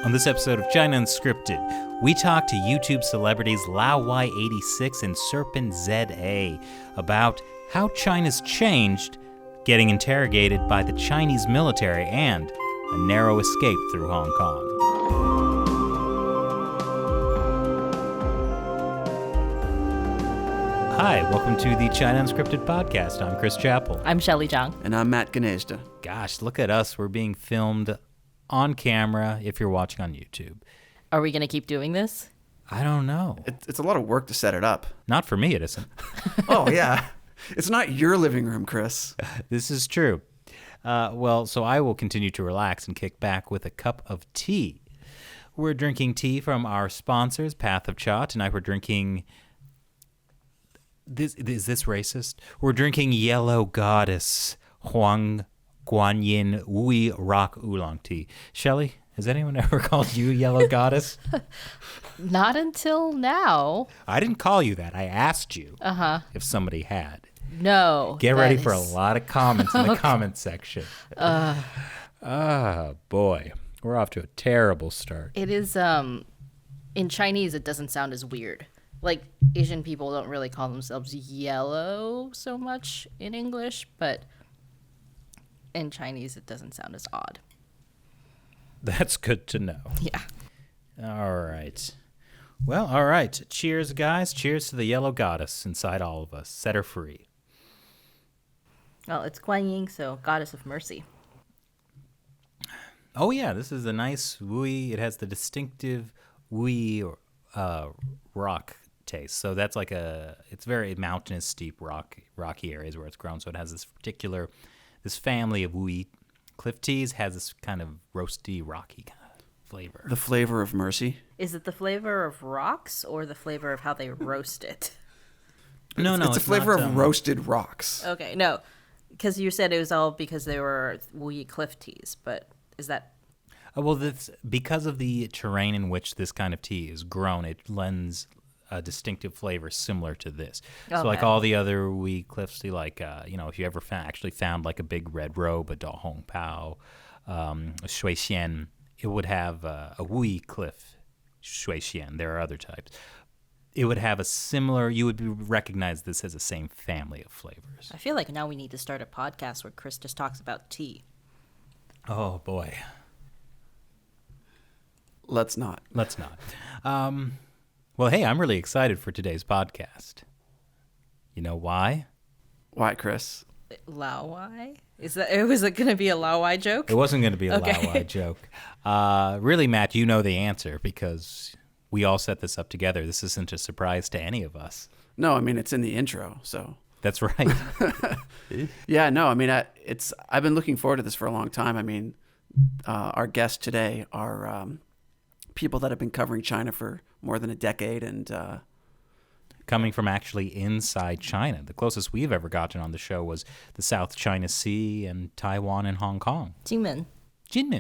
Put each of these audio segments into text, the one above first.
On this episode of China Unscripted, we talk to YouTube celebrities Laowhy86 and SerpentZA about how China's changed, getting interrogated by the Chinese military, and a narrow escape through Hong Kong. Hi, welcome to the China Unscripted Podcast. I'm Chris Chappell. I'm Shelley Zhang. And I'm Matt Ganejda. Gosh, look at us. We're being filmed on camera if you're watching on YouTube. Are we going to keep doing this? I don't know. It's a lot of work to set it up. Not for me, it isn't. Oh, yeah. It's not your living room, Chris. This is true. So I will continue to relax and kick back with a cup of tea. We're drinking tea from our sponsors, Path of Cha. Tonight we're drinking... Is this racist? We're drinking Yellow Goddess Huang Guanyin Wui Rock Oolong Tea. Shelley, has anyone ever called you Yellow Goddess? Not until now. I didn't call you that. I asked you if somebody had. No. Get ready for a lot of comments in the comment section. Boy. We're off to a terrible start. It is, in Chinese, it doesn't sound as weird. Like, Asian people don't really call themselves yellow so much in English, but in Chinese, it doesn't sound as odd. That's good to know. Yeah. All right. Well, all right. Cheers, guys. Cheers to the Yellow Goddess inside all of us. Set her free. Well, it's Guan Yin, so Goddess of Mercy. Oh, yeah. This is a nice wui. It has the distinctive wui or rock taste. So that's like it's very mountainous, steep, rocky areas where it's grown. So it has this family of wui cliff teas has this kind of roasty, rocky kind of flavor. The flavor of mercy. Is it the flavor of rocks or the flavor of how they roast it? No, it's a flavor of roasted rocks. Okay, no, because you said it was all because they were wui cliff teas, but is that... Well, that's because of the terrain in which this kind of tea is grown, it lends a distinctive flavor similar to this. Okay. So like all the other wui cliffs tea, like, if you ever found like a big red robe, a Da Hong Pao, a Shui Xian, it would have a wui cliff Shui Xian. There are other types. It would have a similar, you would recognize this as the same family of flavors. I feel like now we need to start a podcast where Chris just talks about tea. Oh, boy. Let's not. Well, hey, I'm really excited for today's podcast. You know why? Why, Chris? Laowhy? Was it going to be a Laowhy joke? It wasn't going to be a Laowhy joke. Really, Matt, you know the answer because we all set this up together. This isn't a surprise to any of us. No, I mean, it's in the intro, so. That's right. Yeah, no, I mean, I've been looking forward to this for a long time. I mean, our guests today are people that have been covering China for more than a decade and coming from actually inside China. The closest we've ever gotten on the show was the South China Sea and Taiwan and Hong Kong. Jinmen,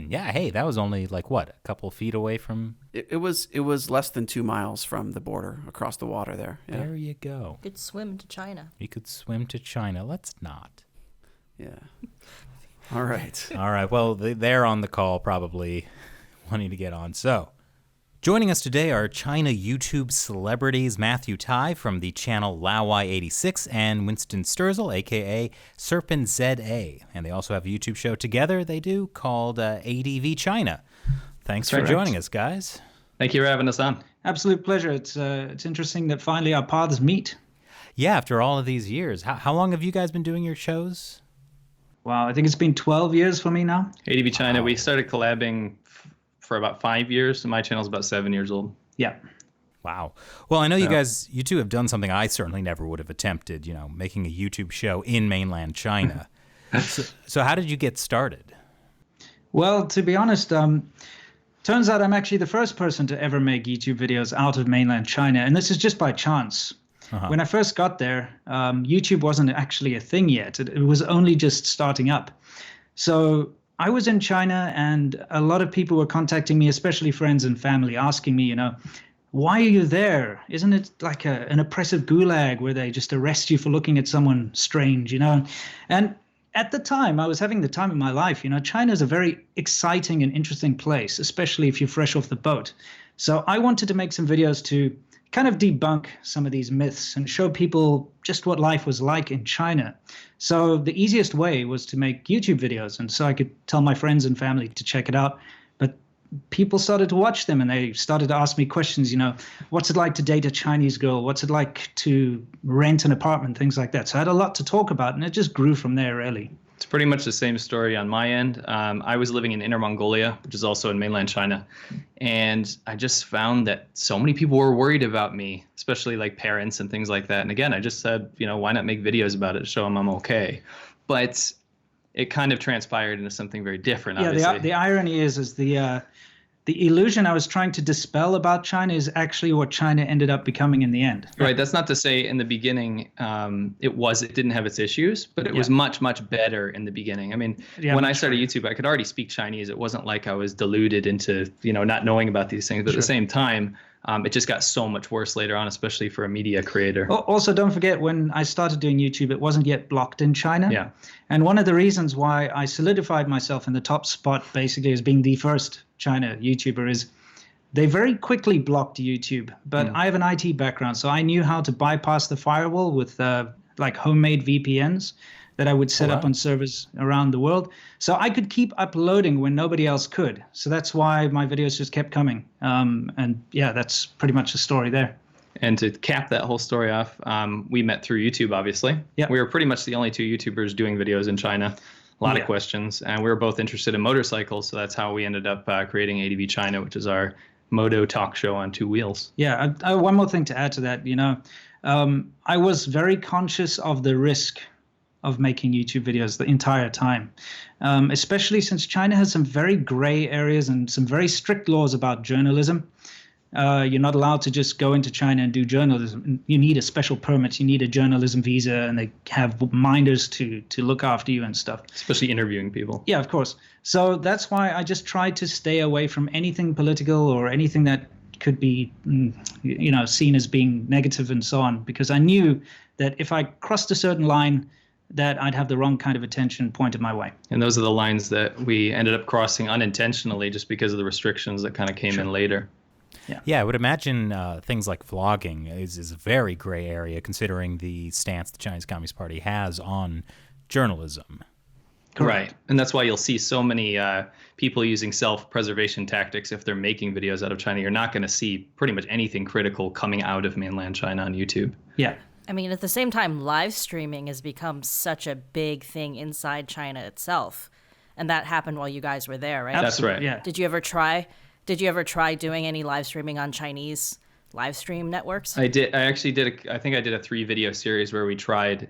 yeah. Hey, that was only like what, a couple feet away from. It was less than 2 miles from the border across the water there. Yeah. There you go. You could swim to China. You could swim to China. Let's not. Yeah. All right. All right. Well, they're on the call probably wanting to get on. So. Joining us today are China YouTube celebrities Matthew Tai from the channel Laowhy86 and Winston Sturzel, a.k.a. SerpentZA. And they also have a YouTube show together they do called ADV China. Thanks for joining us, guys. Thank you for having us on. Absolute pleasure. It's interesting that finally our paths meet. Yeah, after all of these years. How long have you guys been doing your shows? Wow, I think it's been 12 years for me now. ADV China, we started collabing for about 5 years, and my channel's about 7 years old. Yeah. Wow. Well, I know you two have done something I certainly never would have attempted, making a YouTube show in mainland China. So how did you get started? Well, to be honest, turns out I'm actually the first person to ever make YouTube videos out of mainland China, and this is just by chance. When I first got there, YouTube wasn't actually a thing yet. It was only just starting up. So I was in China, and a lot of people were contacting me, especially friends and family, asking me, why are you there? Isn't it like an oppressive gulag where they just arrest you for looking at someone strange, And at the time, I was having the time of my life. China is a very exciting and interesting place, especially if you're fresh off the boat. So I wanted to make some videos to kind of debunk some of these myths and show people just what life was like in China. So the easiest way was to make YouTube videos, and so I could tell my friends and family to check it out. But people started to watch them, and they started to ask me questions, what's it like to date a Chinese girl? What's it like to rent an apartment? Things like that. So I had a lot to talk about, and it just grew from there, really. It's pretty much the same story on my end. I was living in Inner Mongolia, which is also in mainland China. And I just found that so many people were worried about me, especially like parents and things like that. And again, I just said, why not make videos about it to show them I'm okay? But it kind of transpired into something very different, obviously. Yeah, the irony is the illusion I was trying to dispel about China is actually what China ended up becoming in the end. Right. That's not to say in the beginning it didn't have its issues, but it was much, much better in the beginning. I mean, when I started YouTube, I could already speak Chinese. It wasn't like I was deluded into, not knowing about these things. But at the same time, it just got so much worse later on, especially for a media creator. Also, don't forget, when I started doing YouTube, it wasn't yet blocked in China. Yeah. And one of the reasons why I solidified myself in the top spot, basically, as being the first China YouTuber, is they very quickly blocked YouTube. But I have an IT background, so I knew how to bypass the firewall with like homemade VPNs that I would set up on servers around the world. So I could keep uploading when nobody else could. So that's why my videos just kept coming. And yeah, that's pretty much the story there. And to cap that whole story off, we met through YouTube, obviously. Yeah. We were pretty much the only two YouTubers doing videos in China. A lot of questions. And we were both interested in motorcycles. So that's how we ended up creating ADV China, which is our moto talk show on two wheels. Yeah. One more thing to add to that, I was very conscious of the risk of making YouTube videos the entire time, especially since China has some very gray areas and some very strict laws about journalism. You're not allowed to just go into China and do journalism. You need a special permit. You need a journalism visa, and they have minders to look after you and stuff. Especially interviewing people. Yeah, of course. So that's why I just tried to stay away from anything political or anything that could be, seen as being negative and so on, because I knew that if I crossed a certain line, that I'd have the wrong kind of attention pointed my way. And those are the lines that we ended up crossing unintentionally just because of the restrictions that kind of came in later. Yeah, I would imagine things like vlogging is a very gray area considering the stance the Chinese Communist Party has on journalism. Correct. Right. And that's why you'll see so many people using self-preservation tactics if they're making videos out of China. You're not going to see pretty much anything critical coming out of mainland China on YouTube. Yeah. I mean, at the same time, live streaming has become such a big thing inside China itself. And that happened while you guys were there, right? That's right. Yeah. Did you ever try doing any live streaming on Chinese live stream networks? I did. I actually did. I think I did a 3-video series where we tried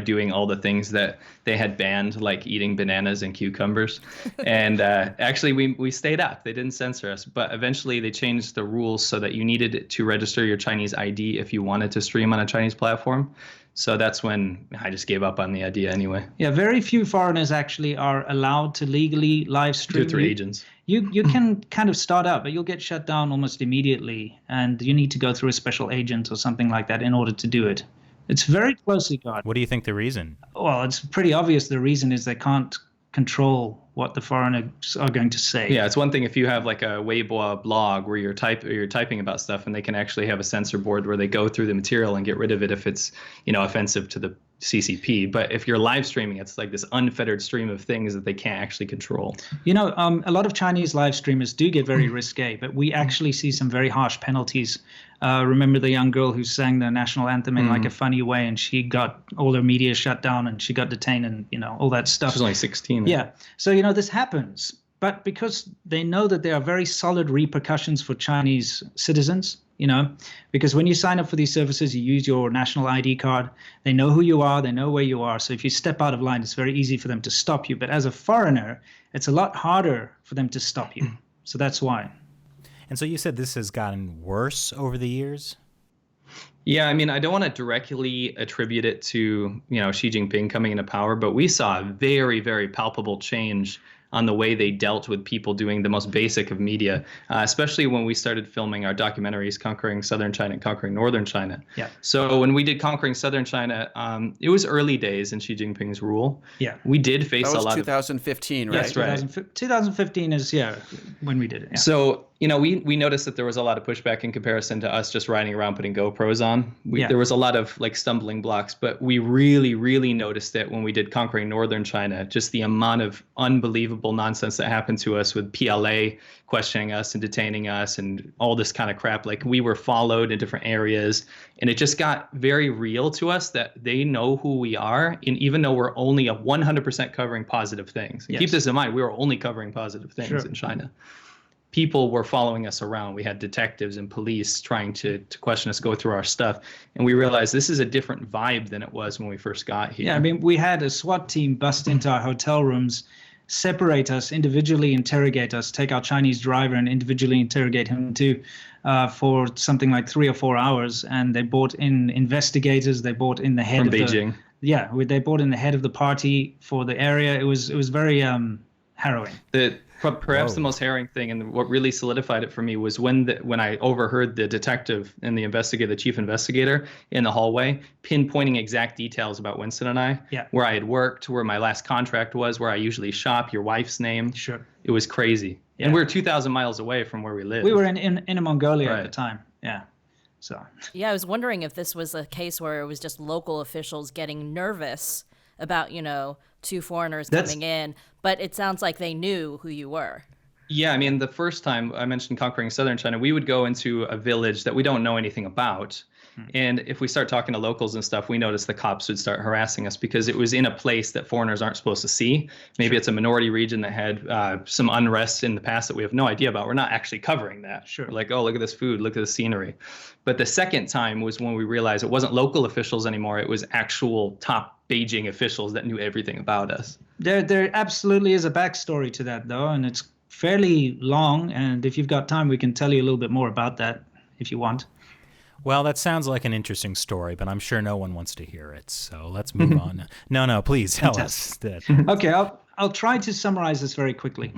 doing all the things that they had banned, like eating bananas and cucumbers. And actually, we stayed up. They didn't censor us. But eventually, they changed the rules so that you needed to register your Chinese ID if you wanted to stream on a Chinese platform. So that's when I just gave up on the idea anyway. Yeah, very few foreigners actually are allowed to legally live stream. Do it through agents. You can kind of start up, but you'll get shut down almost immediately, and you need to go through a special agent or something like that in order to do it. It's very closely guarded. What do you think the reason? Well, it's pretty obvious the reason is they can't control what the foreigners are going to say. Yeah, it's one thing if you have like a Weibo blog where you're typing about stuff, and they can actually have a censor board where they go through the material and get rid of it if it's offensive to the CCP. But if you're live streaming, it's like this unfettered stream of things that they can't actually control. A lot of Chinese live streamers do get very risque, but we actually see some very harsh penalties. Remember the young girl who sang the national anthem in like a funny way, and she got all her media shut down, and she got detained, and all that stuff. She was only 16. Yeah. So this happens, but because they know that there are very solid repercussions for Chinese citizens. Because when you sign up for these services, you use your national ID card. They know who you are. They know where you are. So if you step out of line, it's very easy for them to stop you. But as a foreigner, it's a lot harder for them to stop you. So that's why. And so you said this has gotten worse over the years? Yeah, I mean, I don't want to directly attribute it to, Xi Jinping coming into power, but we saw a very, very palpable change on the way they dealt with people doing the most basic of media, especially when we started filming our documentaries, Conquering Southern China and Conquering Northern China. Yeah. So when we did Conquering Southern China, it was early days in Xi Jinping's rule. Yeah. We did face That was a lot 2015, right? Yes, right. 2015 is, when we did it. Yeah. So, we noticed that there was a lot of pushback in comparison to us just riding around putting GoPros on. There was a lot of like stumbling blocks, but we really, really noticed it when we did Conquering Northern China, just the amount of unbelievable nonsense that happened to us with PLA questioning us and detaining us and all this kind of crap. Like we were followed in different areas, and it just got very real to us that they know who we are. And even though we're only 100% covering positive things, and keep this in mind, we were only covering positive things in China. People were following us around. We had detectives and police trying to question us, go through our stuff. And we realized this is a different vibe than it was when we first got here. Yeah, I mean, we had a SWAT team bust into our hotel rooms, separate us, individually interrogate us, take our Chinese driver and individually interrogate him too for something like 3 or 4 hours. And they brought in investigators. They brought in the head of Beijing. They brought in the head of the party for the area. It was very harrowing. Perhaps the most harrowing thing, and what really solidified it for me, was when I overheard the detective and the chief investigator in the hallway pinpointing exact details about Winston and I, where I had worked, where my last contract was, where I usually shop, your wife's name. Sure. It was crazy. Yeah. And we were 2,000 miles away from where we lived. We were in Inner Mongolia at the time. Yeah. So. Yeah, I was wondering if this was a case where it was just local officials getting nervous about, two foreigners coming in, but it sounds like they knew who you were. Yeah, I mean, the first time I mentioned Conquering Southern China, we would go into a village that we don't know anything about. And if we start talking to locals and stuff, we noticed the cops would start harassing us because it was in a place that foreigners aren't supposed to see. Maybe it's a minority region that had some unrest in the past that we have no idea about. We're not actually covering that. Sure. We're like, oh, look at this food, look at the scenery. But the second time was when we realized it wasn't local officials anymore. It was actual top Beijing officials that knew everything about us. There absolutely is a backstory to that, though, and it's fairly long. And if you've got time, we can tell you a little bit more about that if you want. Well, that sounds like an interesting story, but I'm sure no one wants to hear it. So let's move on. No, please tell us that. Okay, I'll try to summarize this very quickly.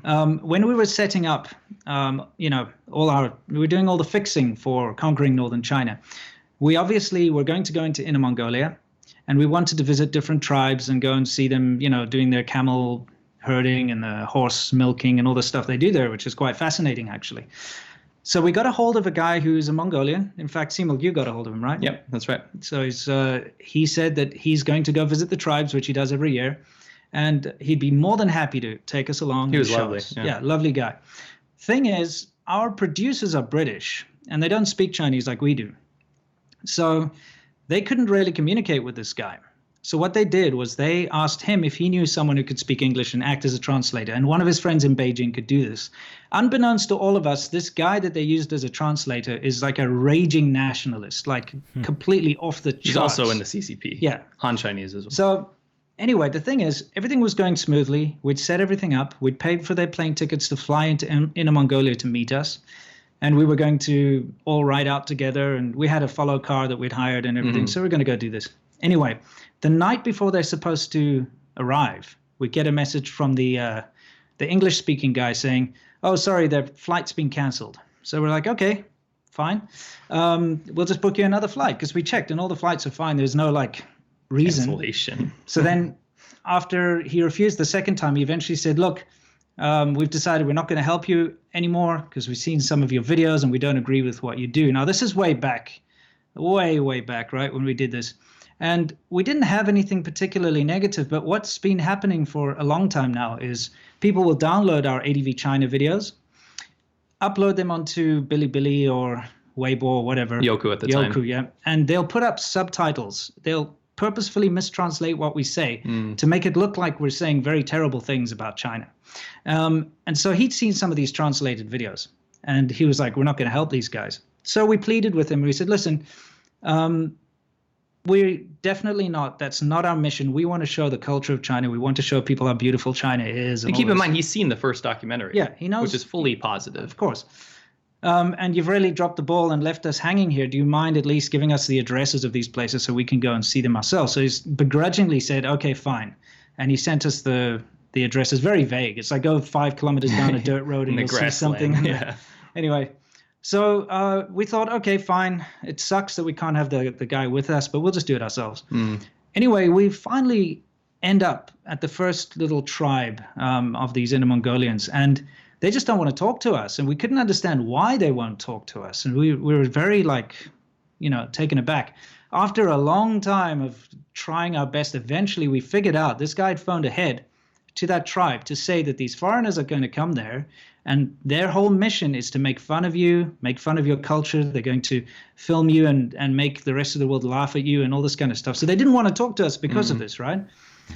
When we were setting up, we were doing all the fixing for Conquering Northern China. We obviously were going to go into Inner Mongolia, and we wanted to visit different tribes and go and see them, doing their camel herding and the horse milking and all the stuff they do there, which is quite fascinating, actually. So we got a hold of a guy who's a Mongolian. In fact, Simul, you got a hold of him, right? Yep, that's right. So he said that he's going to go visit the tribes, which he does every year, and he'd be more than happy to take us along. He was lovely. Yeah, lovely guy. Thing is, our producers are British, and they don't speak Chinese like we do. So they couldn't really communicate with this guy. So what they did was they asked him if he knew someone who could speak English and act as a translator. And one of his friends in Beijing could do this. Unbeknownst to all of us, this guy that they used as a translator is like a raging nationalist, like completely off the charts. He's also in the CCP. Yeah. Han Chinese as well. So anyway, the thing is, everything was going smoothly. We'd set everything up. We'd paid for their plane tickets to fly into Inner Mongolia to meet us. And we were going to all ride out together. And we had a follow car that we'd hired and everything. So we're going to go do this. Anyway, the night before they're supposed to arrive, we get a message from the English-speaking guy saying, "Oh, sorry, their flight's been canceled." So we're like, okay, fine. We'll just book you another flight because we checked and all the flights are fine. There's no reason. Cancellation. So then after he refused the second time, he eventually said, "Look, we've decided we're not going to help you anymore because we've seen some of your videos and we don't agree with what you do." Now, this is way back, right, when we did this. And we didn't have anything particularly negative, but what's been happening for a long time now is people will download our ADV China videos, upload them onto Bilibili or Weibo or whatever. Youku at the time. Youku, yeah. And they'll put up subtitles. They'll purposefully mistranslate what we say to make it look like we're saying very terrible things about China. And so he'd seen some of these translated videos, and he was like, "We're not going to help these guys." So we pleaded with him. We said, "Listen, we're definitely not. That's not our mission. We want to show the culture of China. We want to show people how beautiful China is." And keep in mind, he's seen the first documentary. Yeah, he knows. Which is fully positive. Of course. And you've really dropped the ball and left us hanging here. Do you mind at least giving us the addresses of these places so we can go and see them ourselves? So he's begrudgingly said, "Okay, fine." And he sent us the the address is very vague. It's like go 5 kilometers down a dirt road and you'll see something. Yeah. Anyway, so we thought, okay, fine. It sucks that we can't have the guy with us, but we'll just do it ourselves. Anyway, we finally end up at the first little tribe of these Inner Mongolians, and they just don't want to talk to us. And we couldn't understand why they won't talk to us. And we were very taken aback. After a long time of trying our best, eventually we figured out this guy had phoned ahead to that tribe to say that these foreigners are going to come there, and their whole mission is to make fun of you, make fun of your culture. They're going to film you and make the rest of the world laugh at you and all this kind of stuff. So they didn't want to talk to us because of this, right?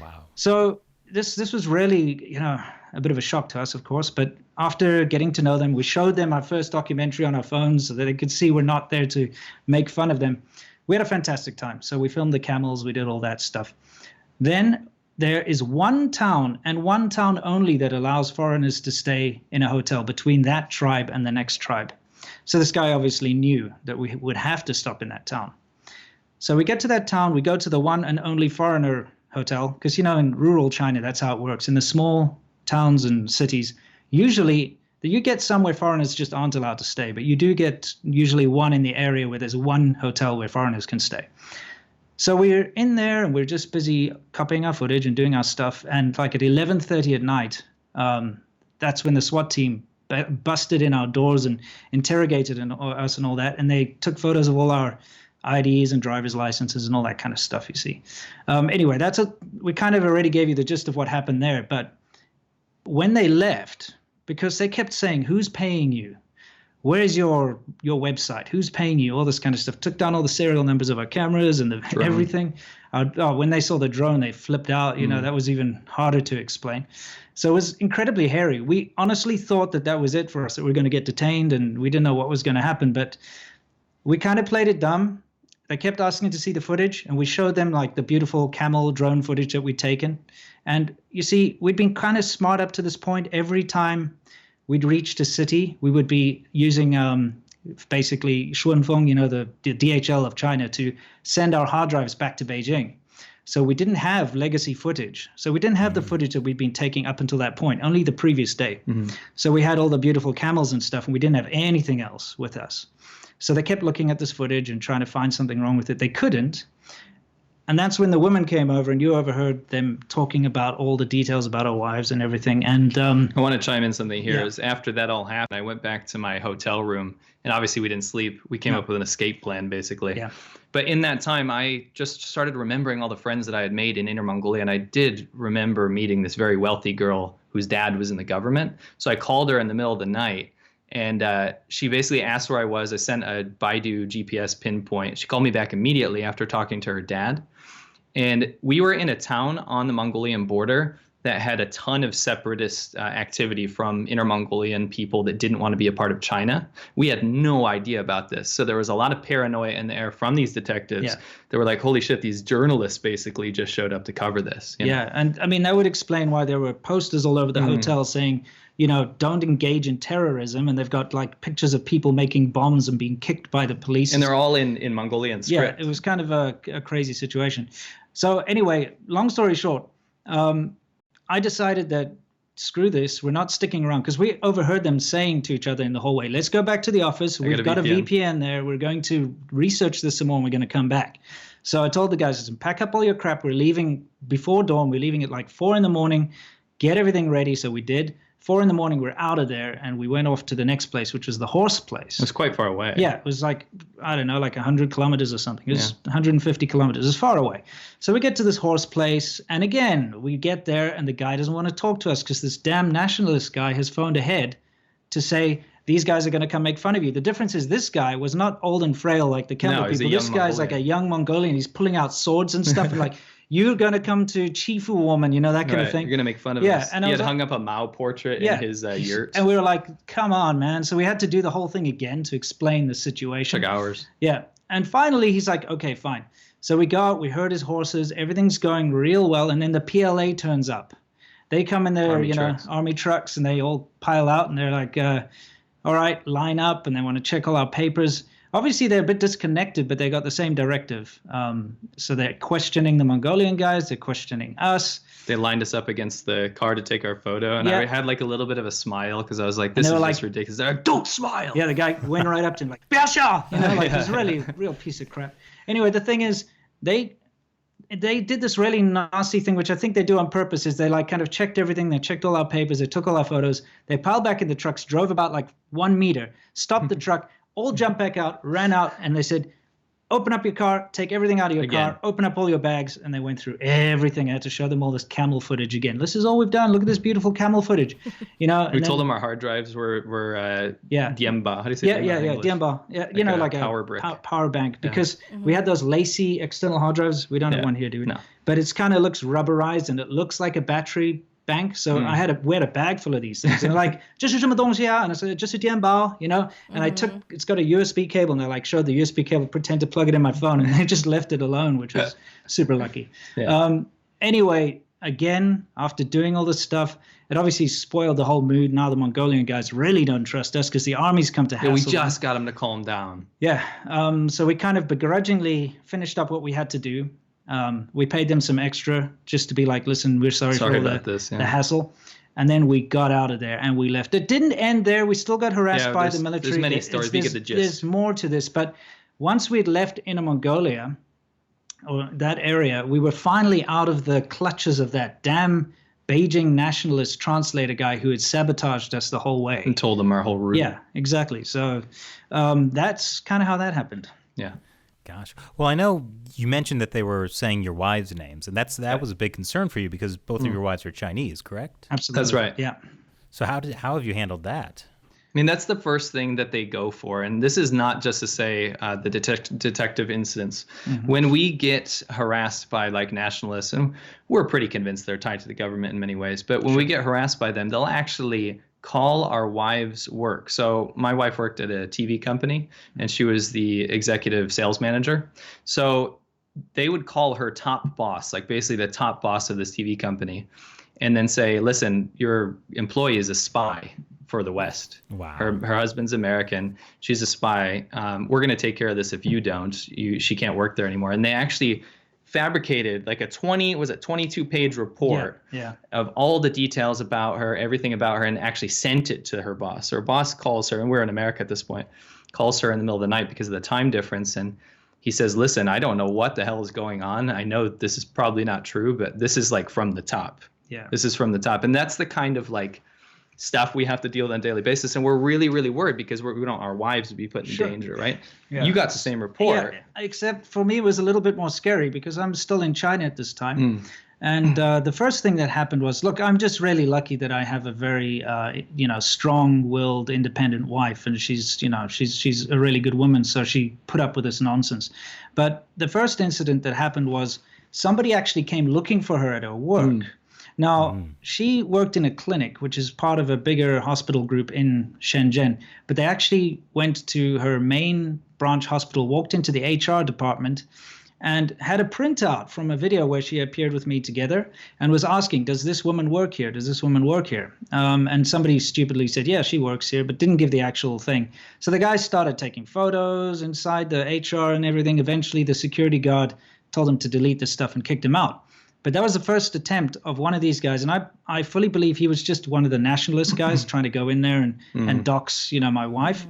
Wow. So this was really, a bit of a shock to us, of course. But after getting to know them, we showed them our first documentary on our phones so that they could see we're not there to make fun of them. We had a fantastic time. So we filmed the camels. We did all that stuff. Then there is one town and one town only that allows foreigners to stay in a hotel between that tribe and the next tribe. So this guy obviously knew that we would have to stop in that town. So we get to that town. We go to the one and only foreigner hotel because, in rural China, that's how it works. In the small towns and cities, usually you get some where foreigners just aren't allowed to stay, but you do get usually one in the area where there's one hotel where foreigners can stay. So we're in there and we're just busy copying our footage and doing our stuff. And like at 11:30 at night, that's when the SWAT team busted in our doors and interrogated us and all that. And they took photos of all our IDs and driver's licenses and all that kind of stuff, you see. Anyway, we kind of already gave you the gist of what happened there. But when they left, because they kept saying, who's paying you? Where's your website? Who's paying you? All this kind of stuff. Took down all the serial numbers of our cameras and everything. When they saw the drone, they flipped out. That was even harder to explain. So it was incredibly hairy. We honestly thought that was it for us, that we were going to get detained, and we didn't know what was going to happen. But we kind of played it dumb. They kept asking to see the footage, and we showed them like the beautiful camel drone footage that we'd taken. And you see, we'd been kind of smart up to this point. Every time we'd reached a city, we would be using basically Shuanfeng, the DHL of China, to send our hard drives back to Beijing. So we didn't have legacy footage. So we didn't have the footage that we'd been taking up until that point, only the previous day. So we had all the beautiful camels and stuff, and we didn't have anything else with us. So they kept looking at this footage and trying to find something wrong with it. They couldn't. And that's when the women came over, and you overheard them talking about all the details about our wives and everything. And I want to chime in something here. Is after that all happened, I went back to my hotel room, and obviously we didn't sleep. We came up with an escape plan, basically. Yeah. But in that time, I just started remembering all the friends that I had made in Inner Mongolia, and I did remember meeting this very wealthy girl whose dad was in the government. So I called her in the middle of the night, and she basically asked where I was. I sent a Baidu GPS pinpoint. She called me back immediately after talking to her dad. And we were in a town on the Mongolian border that had a ton of separatist activity from Inner Mongolian people that didn't want to be a part of China. We had no idea about this. So there was a lot of paranoia in the air from these detectives. They were like, holy shit, these journalists basically just showed up to cover this. Yeah, and I mean, that would explain why there were posters all over the hotel saying, don't engage in terrorism. And they've got like pictures of people making bombs and being kicked by the police. And they're all in Mongolian script. Yeah, it was kind of a crazy situation. So anyway, long story short, I decided that screw this, we're not sticking around, because we overheard them saying to each other in the hallway, let's go back to the office. We've got a VPN there. We're going to research this some more, and we're going to come back. So I told the guys, listen, pack up all your crap. We're leaving before dawn. We're leaving at like 4 a.m. Get everything ready. So we did. 4 a.m, we're out of there, and we went off to the next place, which was the horse place. It was quite far away. Yeah, it was like, I don't know, like 100 kilometers or something. It was 150 kilometers. It was far away. So we get to this horse place, and again, we get there, and the guy doesn't want to talk to us because this damn nationalist guy has phoned ahead to say, these guys are going to come make fun of you. The difference is this guy was not old and frail like the camel people. This guy's like a young Mongolian. He's pulling out swords and stuff, and like, you're going to come to Chifu woman, that kind of thing. You're going to make fun of us. And he had hung up a Mao portrait in his yurt. And we were like, come on, man. So we had to do the whole thing again to explain the situation. Took hours. Yeah. And finally, he's like, okay, fine. So we go out, we heard his horses, everything's going real well. And then the PLA turns up. They come in their, army trucks, and they all pile out, and they're like, all right, line up, and they want to check all our papers. obviously they're a bit disconnected, but they got the same directive. So they're questioning the Mongolian guys. They're questioning us. They lined us up against the car to take our photo, and I had like a little bit of a smile because I was like, "This is just ridiculous." They're like, "Don't smile." Yeah, the guy went right up to him like, "Biasha!" You know, like it was really a real piece of crap. Anyway, the thing is, they did this really nasty thing, which I think they do on purpose. Is they like kind of checked everything. They checked all our papers. They took all our photos. They piled back in the trucks, drove about like 1 meter, stopped the truck, all jumped back out, ran out, and they said, "Open up your car, take everything out of your car, open up all your bags." And they went through everything. I had to show them all this camel footage again. This is all we've done. Look at this beautiful camel footage. You know, we told them our hard drives were Diemba. How do you say Diemba? Yeah, Diemba. Yeah, you know, like a power bank, because we had those lacy external hard drives. We don't have one here, do we? No. But it's kind of looks rubberized and it looks like a battery bank. So we had a bag full of these things. And they're like, "Just什么东西啊?" And I said, "Just a Diemba," you know. And it's got a USB cable, and they like showed the USB cable, pretend to plug it in my phone, and they just left it alone, which was super lucky. Yeah. Anyway, again, after doing all this stuff, it obviously spoiled the whole mood. Now the Mongolian guys really don't trust us because the army's come to hassle we just got them to calm down. Yeah. So we kind of begrudgingly finished up what we had to do. We paid them some extra just to be like, "Listen, we're sorry for all the hassle." And then we got out of there and we left. It didn't end there. We still got harassed by the military. There's many stories. We get the gist. There's more to this. But once we'd left Inner Mongolia, or that area, we were finally out of the clutches of that damn Beijing nationalist translator guy who had sabotaged us the whole way. And told them our whole route. Yeah, exactly. So that's kind of how that happened. Yeah. Gosh. Well, I know you mentioned that they were saying your wives' names, and that was a big concern for you because both of your wives are Chinese, correct? Absolutely. That's right. Yeah. So how have you handled that? I mean, that's the first thing that they go for. And this is not just to say the detective incidents. When we get harassed by like nationalists, and we're pretty convinced they're tied to the government in many ways, but when we get harassed by them, they'll actually call our wives' work. So my wife worked at a TV company, and she was the executive sales manager. So they would call her top boss, like basically the top boss of this TV company, and then say, "Listen, your employee is a spy for the West. Wow. Her husband's American. She's a spy. We're going to take care of this if you don't. She can't work there anymore." And they actually fabricated like a 22-page report of all the details about her, everything about her, and actually sent it to her boss. Her boss calls her, and we're in America at this point, calls her in the middle of the night because of the time difference. And he says, "Listen, I don't know what the hell is going on. I know this is probably not true, but this is like from the top. Yeah. This is from the top." And that's the kind of like stuff we have to deal with on a daily basis. And we're really, really worried because we don't want our wives to be put in danger, right? Yeah. You got the same report. Yeah, except for me, it was a little bit more scary because I'm still in China at this time. And the first thing that happened was, look, I'm just really lucky that I have a very, strong-willed, independent wife, and she's a really good woman, so she put up with this nonsense. But the first incident that happened was somebody actually came looking for her at her work. Now, she worked in a clinic, which is part of a bigger hospital group in Shenzhen, but they actually went to her main branch hospital, walked into the HR department, and had a printout from a video where she appeared with me together and was asking, "Does this woman work here? Does this woman work here?" And somebody stupidly said, "Yeah, she works here," but didn't give the actual thing. So the guy started taking photos inside the HR and everything. Eventually, the security guard told him to delete the stuff and kicked him out. But that was the first attempt of one of these guys, and I fully believe he was just one of the nationalist guys trying to go in there and dox, my wife.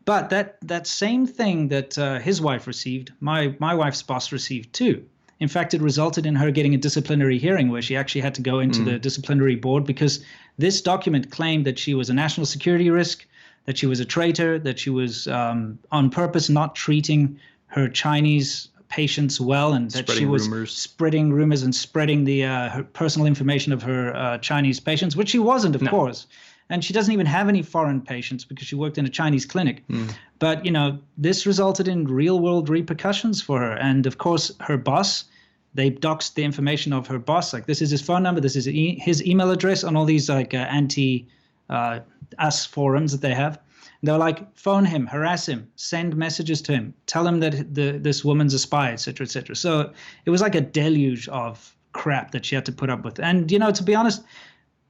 But that same thing that his wife received, my wife's boss received too. In fact, it resulted in her getting a disciplinary hearing where she actually had to go into the disciplinary board because this document claimed that she was a national security risk, that she was a traitor, that she was on purpose not treating her Chinese patients well, and that she was spreading rumors and spreading the her personal information of her Chinese patients, which she wasn't, of course. And she doesn't even have any foreign patients because she worked in a Chinese clinic. But, this resulted in real-world repercussions for her. And, of course, her boss, they doxed the information of her boss. Like, this is his phone number, this is his email address on all these, like, anti-us forums that they have. They're like, phone him, harass him, send messages to him, tell him that this woman's a spy, et cetera, et cetera. So it was like a deluge of crap that she had to put up with. And, to be honest,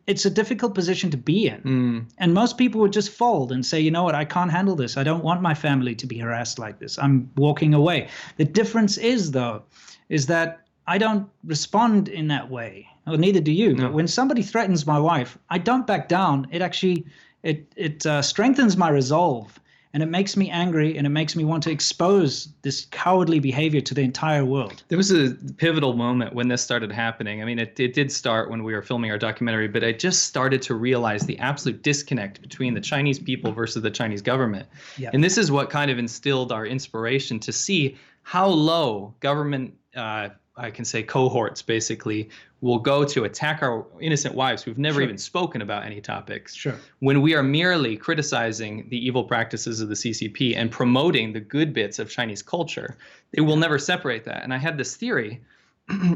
it's a difficult position to be in. And most people would just fold and say, you know what, I can't handle this. I don't want my family to be harassed like this. I'm walking away. The difference is, though, is that I don't respond in that way. Well, neither do you. No. But when somebody threatens my wife, I don't back down. It actually, it strengthens my resolve. And it makes me angry, and it makes me want to expose this cowardly behavior to the entire world. There was a pivotal moment when this started happening. I mean, it did start when we were filming our documentary, but I just started to realize the absolute disconnect between the Chinese people versus the Chinese government. Yep. And this is what kind of instilled our inspiration to see how low government, I can say cohorts basically, will go to attack our innocent wives who've never even spoken about any topics. Sure. When we are merely criticizing the evil practices of the CCP and promoting the good bits of Chinese culture, they will never separate that. And I had this theory,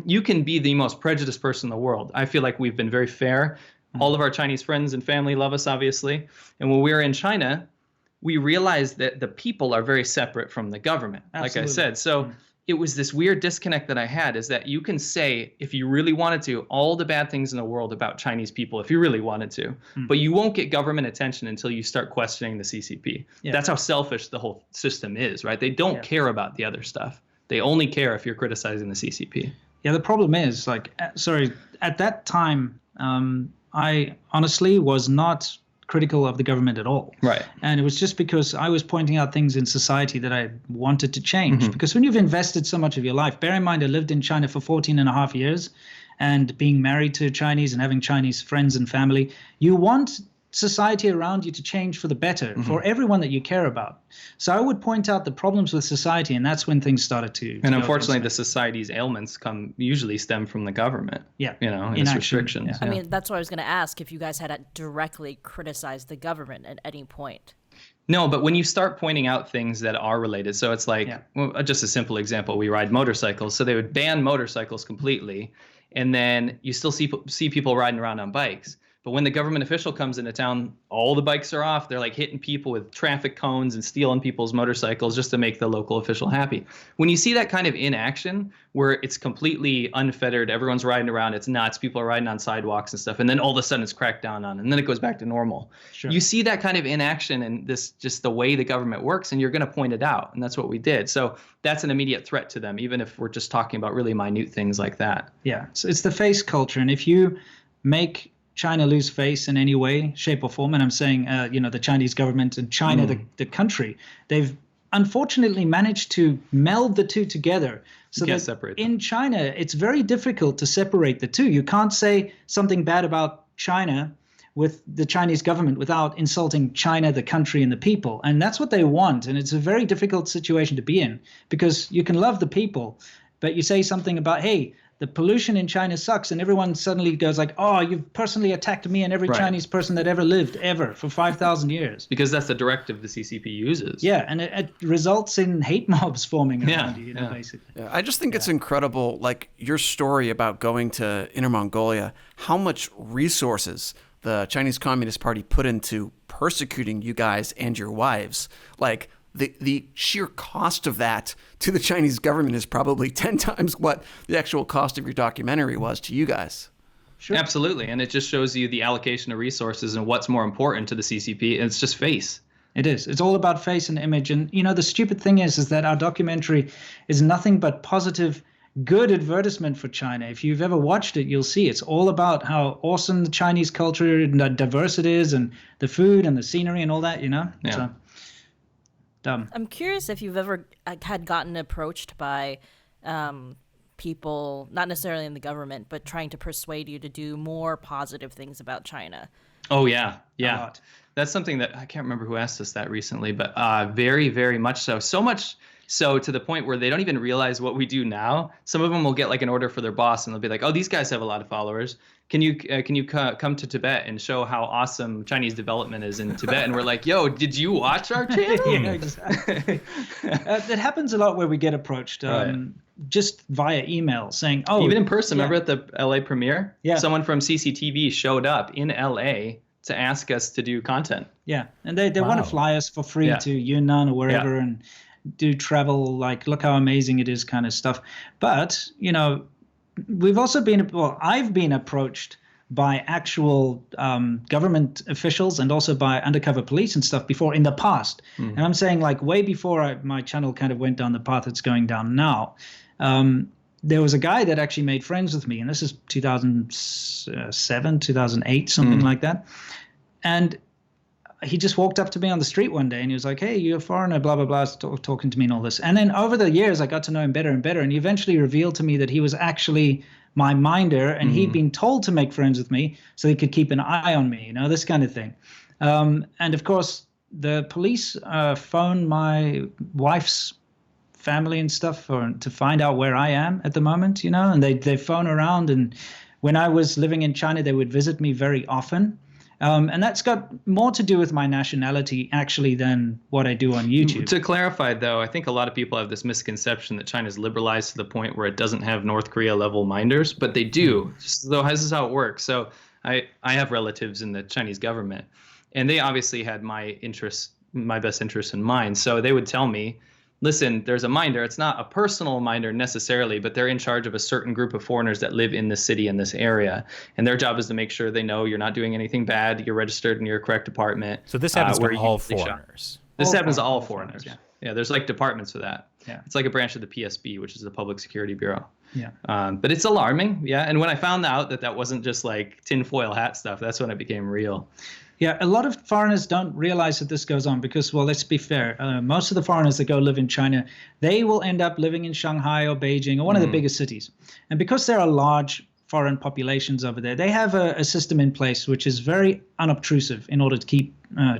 you can be the most prejudiced person in the world. I feel like we've been very fair. All of our Chinese friends and family love us, obviously. And when we were in China, we realized that the people are very separate from the government, Absolutely. Like I said. So it was this weird disconnect that I had, is that you can say, if you really wanted to, all the bad things in the world about Chinese people, if you really wanted to, but you won't get government attention until you start questioning the CCP. Yeah. That's how selfish the whole system is, right? They don't care about the other stuff. They only care if you're criticizing the CCP. Yeah, the problem is, like, at that time, I honestly was not critical of the government at all. Right. And it was just because I was pointing out things in society that I wanted to change. Because when you've invested so much of your life, bear in mind, I lived in China for 14 and a half years, and being married to Chinese and having Chinese friends and family, you want society around you to change for the better for everyone that you care about. So I would point out the problems with society, and that's when things started to And unfortunately, the society's ailments usually stem from the government. Yeah. You know, its restrictions. Yeah. I mean, that's what I was going to ask, if you guys had directly criticized the government at any point. No, but when you start pointing out things that are related, so it's like, well, just a simple example, we ride motorcycles. So they would ban motorcycles completely, and then you still see people riding around on bikes. But when the government official comes into town, all the bikes are off. They're like hitting people with traffic cones and stealing people's motorcycles just to make the local official happy. When you see that kind of inaction where it's completely unfettered, everyone's riding around, it's nuts, people are riding on sidewalks and stuff, and then all of a sudden it's cracked down on, and then it goes back to normal. Sure. You see that kind of inaction and this just the way the government works, and you're going to point it out, and that's what we did. So that's an immediate threat to them, even if we're just talking about really minute things like that. Yeah, so it's the face culture, and if you make China lose face in any way, shape, or form, and I'm saying, the Chinese government and China, the country, they've unfortunately managed to meld the two together. So that in China, it's very difficult to separate the two. You can't say something bad about China with the Chinese government without insulting China, the country, and the people. And that's what they want. And it's a very difficult situation to be in, because you can love the people, but you say something about, hey, the pollution in China sucks, and everyone suddenly goes like, oh, you've personally attacked me and every Chinese person that ever lived, ever, for 5,000 years. Because that's the directive the CCP uses. Yeah, and it results in hate mobs forming around you, basically. Yeah, I just think it's incredible, like your story about going to Inner Mongolia, how much resources the Chinese Communist Party put into persecuting you guys and your wives. Like, the sheer cost of that to the Chinese government is probably 10 times what the actual cost of your documentary was to you guys. Sure. Absolutely. And it just shows you the allocation of resources and what's more important to the CCP. And it's just face. It is. It's all about face and image. And, the stupid thing is that our documentary is nothing but positive, good advertisement for China. If you've ever watched it, you'll see it's all about how awesome the Chinese culture and diverse it is, and the food and the scenery and all that, Yeah. So, I'm curious if you've ever had gotten approached by people, not necessarily in the government, but trying to persuade you to do more positive things about China. Oh, yeah. Yeah. That's something that I can't remember who asked us that recently, but very, very much so. So much so to the point where they don't even realize what we do now. Some of them will get like an order for their boss, and they'll be like, oh, these guys have a lot of followers. Can you come to Tibet and show how awesome Chinese development is in Tibet? And we're like, yo, did you watch our channel? Yeah, exactly. That happens a lot where we get approached just via email saying, oh. Even in person, remember at the LA premiere? Yeah. Someone from CCTV showed up in LA to ask us to do content. Yeah, and they want to fly us for free to Yunnan or wherever and do travel, like, look how amazing it is kind of stuff. But, we've also I've been approached by actual government officials and also by undercover police and stuff before in the past. And I'm saying like way before my channel kind of went down the path it's going down now. There was a guy that actually made friends with me, and this is 2007, 2008, something like that. And he just walked up to me on the street one day and he was like, hey, you're a foreigner, blah, blah, blah, talking to me and all this. And then over the years, I got to know him better and better. And he eventually revealed to me that he was actually my minder, and he'd been told to make friends with me so he could keep an eye on me, this kind of thing. And of course, the police phoned my wife's family and stuff to find out where I am at the moment, and they phone around. And when I was living in China, they would visit me very often. And that's got more to do with my nationality actually than what I do on YouTube. To clarify, though, I think a lot of people have this misconception that China's liberalized to the point where it doesn't have North Korea level minders, but they do. So this is how it works. So I have relatives in the Chinese government, and they obviously had my best interests in mind. So they would tell me, listen, there's a minder. It's not a personal minder necessarily, but they're in charge of a certain group of foreigners that live in this city, in this area. And their job is to make sure they know you're not doing anything bad, you're registered in your correct department. So this happens to all foreigners. This happens to all foreigners. Yeah, there's like departments for that. Yeah. It's like a branch of the PSB, which is the Public Security Bureau. Yeah. But it's alarming. Yeah. And when I found out that wasn't just like tinfoil hat stuff, that's when it became real. Yeah, a lot of foreigners don't realize that this goes on because, well, let's be fair. Most of the foreigners that go live in China, they will end up living in Shanghai or Beijing or one of the biggest cities. And because there are large foreign populations over there, they have a system in place which is very unobtrusive in order to keep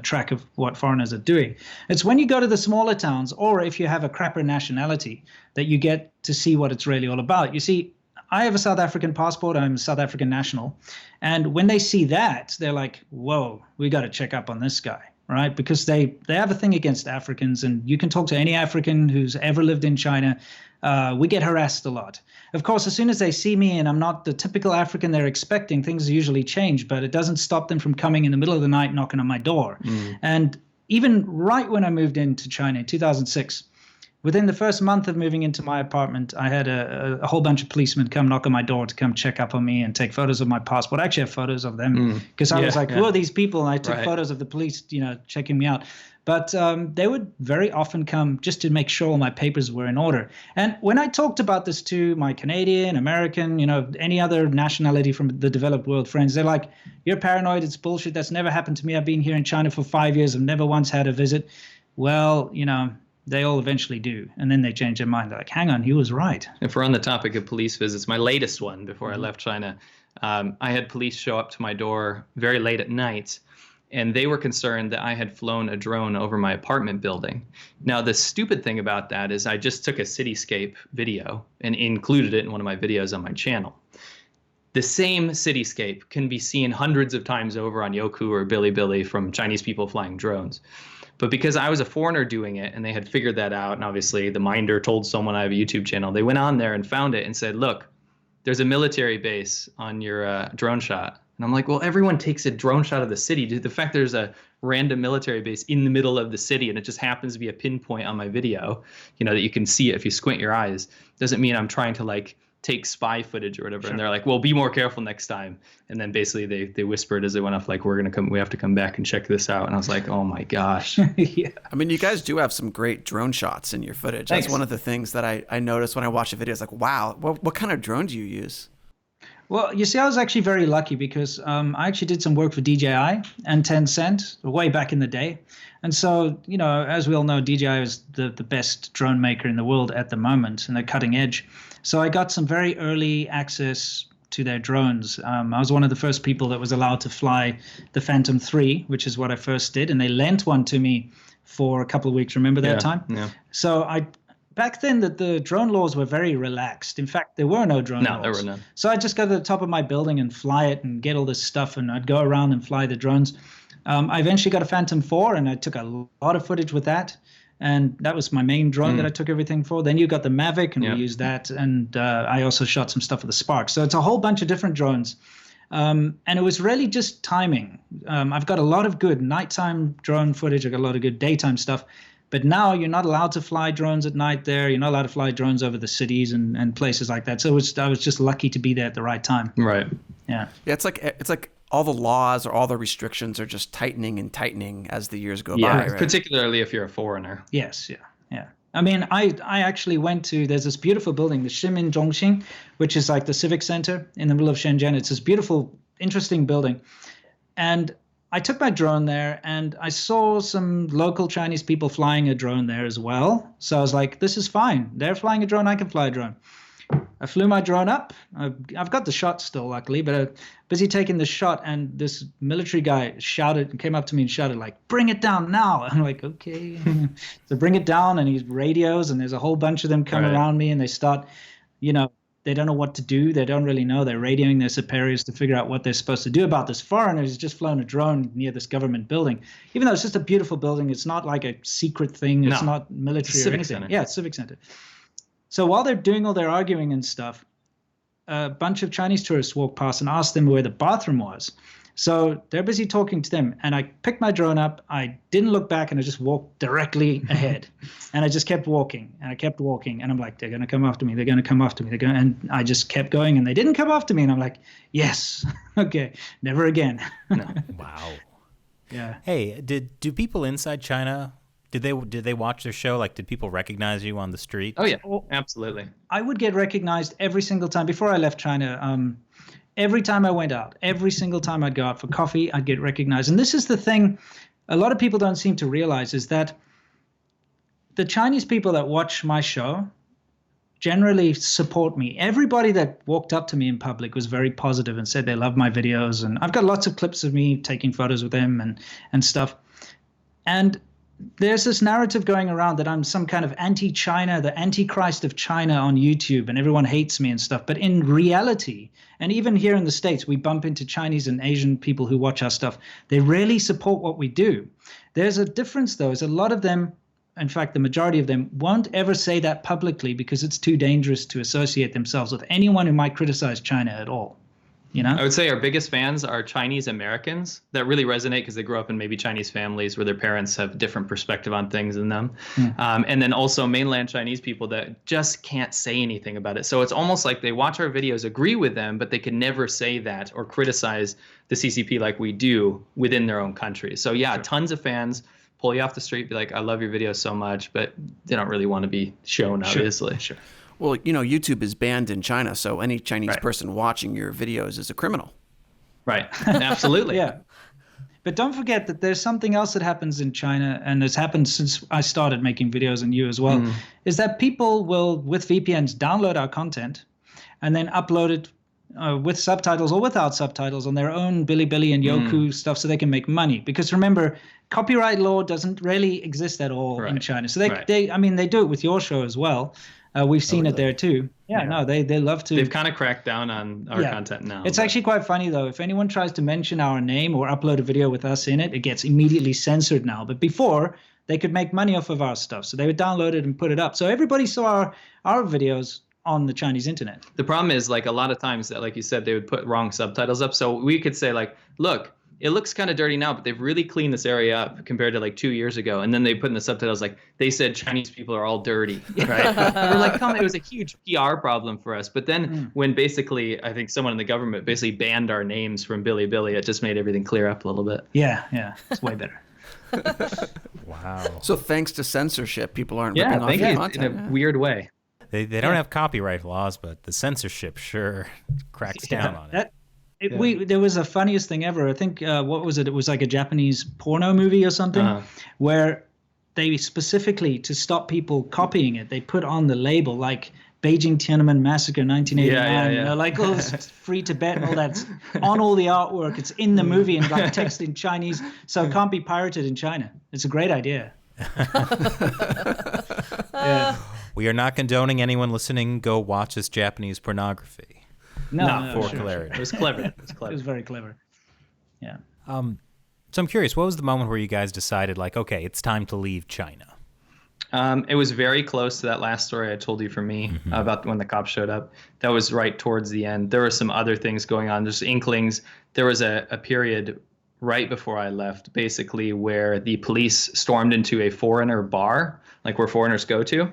track of what foreigners are doing. It's when you go to the smaller towns, or if you have a crapper nationality, that you get to see what it's really all about. You see, I have a South African passport. I'm a South African national. And when they see that, they're like, whoa, we got to check up on this guy, right? Because they have a thing against Africans. And you can talk to any African who's ever lived in China. We get harassed a lot. Of course, as soon as they see me and I'm not the typical African they're expecting, things usually change. But it doesn't stop them from coming in the middle of the night, knocking on my door. And even right when I moved into China in 2006, within the first month of moving into my apartment, I had a whole bunch of policemen come knock on my door to come check up on me and take photos of my passport. I actually have photos of them because I was like, who are these people? And I took photos of the police, checking me out. But they would very often come just to make sure all my papers were in order. And when I talked about this to my Canadian, American, any other nationality from the developed world friends, they're like, you're paranoid. It's bullshit. That's never happened to me. I've been here in China for 5 years. I've never once had a visit. Well, they all eventually do. And then they change their mind. They're like, hang on, he was right. If we're on the topic of police visits, my latest one before I left China, I had police show up to my door very late at night, and they were concerned that I had flown a drone over my apartment building. Now, the stupid thing about that is I just took a cityscape video and included it in one of my videos on my channel. The same cityscape can be seen hundreds of times over on Youku or Bilibili from Chinese people flying drones. But because I was a foreigner doing it and they had figured that out, and obviously the minder told someone I have a YouTube channel, they went on there and found it and said, look, there's a military base on your drone shot. And I'm like, well, everyone takes a drone shot of the city. The fact there's a random military base in the middle of the city and it just happens to be a pinpoint on my video, that you can see it if you squint your eyes, doesn't mean I'm trying to take spy footage or whatever. Sure. And they're like, well, be more careful next time. And then basically they whispered as they went off, like, we have to come back and check this out. And I was like, oh my gosh. Yeah. I mean, you guys do have some great drone shots in your footage. Thanks. That's one of the things that I noticed when I watched the video. It's like, wow, what kind of drone do you use? Well, you see, I was actually very lucky because I actually did some work for DJI and Tencent way back in the day. And so, as we all know, DJI is the best drone maker in the world at the moment, and they're cutting edge. So I got some very early access to their drones. I was one of the first people that was allowed to fly the Phantom 3, which is what I first did. And they lent one to me for a couple of weeks. Remember that time? Yeah. So back then, the drone laws were very relaxed. In fact, there were no drone laws. No, there were none. So I'd just go to the top of my building and fly it and get all this stuff, and I'd go around and fly the drones. I eventually got a Phantom 4, and I took a lot of footage with that. And that was my main drone that I took everything for. Then you got the Mavic, and we used that. And I also shot some stuff with the Spark. So it's a whole bunch of different drones. And it was really just timing. I've got a lot of good nighttime drone footage. I've got a lot of good daytime stuff. But now you're not allowed to fly drones at night there. You're not allowed to fly drones over the cities and places like that. So I was just lucky to be there at the right time. Right. Yeah. Yeah, it's like all the laws or all the restrictions are just tightening and tightening as the years go by, right? Particularly if you're a foreigner. Yes, yeah. I mean, I actually went to, there's this beautiful building, the Shimin Zhongxin, which is like the civic center in the middle of Shenzhen. It's this beautiful, interesting building. And I took my drone there and I saw some local Chinese people flying a drone there as well. So I was like, this is fine. They're flying a drone, I can fly a drone. I flew my drone up. I've got the shot still, luckily, but I'm busy taking the shot, and this military guy came up to me and shouted, like, bring it down now. I'm like, okay. So bring it down, and he radios, and there's a whole bunch of them come around me, and they start, they don't know what to do. They don't really know. They're radioing their superiors to figure out what they're supposed to do about this foreigner who's just flown a drone near this government building. Even though it's just a beautiful building, it's not like a secret thing. It's not military or anything. Center. Yeah, it's civic center. So while they're doing all their arguing and stuff, a bunch of Chinese tourists walked past and asked them where the bathroom was. So they're busy talking to them. And I picked my drone up. I didn't look back, and I just walked directly ahead. And I just kept walking, and I kept walking. And I'm like, they're going to come after me. They're going to come after me. And I just kept going, and they didn't come after me. And I'm like, yes, okay, never again. No. Wow. Yeah. Hey, do people inside China, did they watch their show? Like, did people recognize you on the street? Oh, yeah, absolutely. I would get recognized every single time. Before I left China, every time I went out, every single time I'd go out for coffee, I'd get recognized. And this is the thing a lot of people don't seem to realize, is that the Chinese people that watch my show generally support me. Everybody that walked up to me in public was very positive and said they love my videos. And I've got lots of clips of me taking photos with them and stuff. And there's this narrative going around that I'm some kind of anti-China, the antichrist of China on YouTube, and everyone hates me and stuff. But in reality, and even here in the States, we bump into Chinese and Asian people who watch our stuff. They really support what we do. There's a difference, though, is a lot of them, in fact, the majority of them, won't ever say that publicly because it's too dangerous to associate themselves with anyone who might criticize China at all. I would say our biggest fans are Chinese Americans that really resonate because they grew up in maybe Chinese families where their parents have a different perspective on things than them. And then also mainland Chinese people that just can't say anything about it. So it's almost like they watch our videos, agree with them, but they can never say that or criticize the CCP like we do within their own country. So yeah, tons of fans pull you off the street, be like, I love your videos so much, but they don't really want to be shown, obviously. Sure. Well, YouTube is banned in China, so any Chinese person watching your videos is a criminal. Right. Absolutely. Yeah. But don't forget that there's something else that happens in China, and has happened since I started making videos, and you as well, is that people will, with VPNs, download our content and then upload it with subtitles or without subtitles on their own Bilibili and Youku stuff so they can make money. Because remember, copyright law doesn't really exist at all in China. So they do it with your show as well. We've seen it there too. No, they love to. They've kind of cracked down on our content now. It's actually quite funny though. If anyone tries to mention our name or upload a video with us in it, it gets immediately censored now. But before, they could make money off of our stuff. So they would download it and put it up. So everybody saw our videos on the Chinese internet. The problem is, like, a lot of times, like you said, they would put wrong subtitles up. So we could say, like, look, it looks kind of dirty now, but they've really cleaned this area up compared to like 2 years ago. And then they put in the subtitles, like, they said Chinese people are all dirty, right? We're like, come on, it was a huge PR problem for us. But then when basically, I think someone in the government basically banned our names from Bilibili, it just made everything clear up a little bit. Yeah, it's way better. Wow. So thanks to censorship, people aren't ripping off your content. In a weird way. They don't have copyright laws, but the censorship sure cracks down on it. There was the funniest thing ever. I think, what was it? It was like a Japanese porno movie or something where they specifically, to stop people copying it, they put on the label like Beijing Tiananmen Massacre 1989, like all this free Tibet and all that's on all the artwork. It's in the movie and like text in Chinese, so it can't be pirated in China. It's a great idea. We are not condoning anyone listening go watch this Japanese pornography. No, for clarity. It was clever. It was very clever. Yeah. So I'm curious, what was the moment where you guys decided, like, okay, it's time to leave China? It was very close to that last story I told you for me about when the cops showed up. That was right towards the end. There were some other things going on, just inklings. There was a period right before I left, basically where the police stormed into a foreigner bar, like where foreigners go to.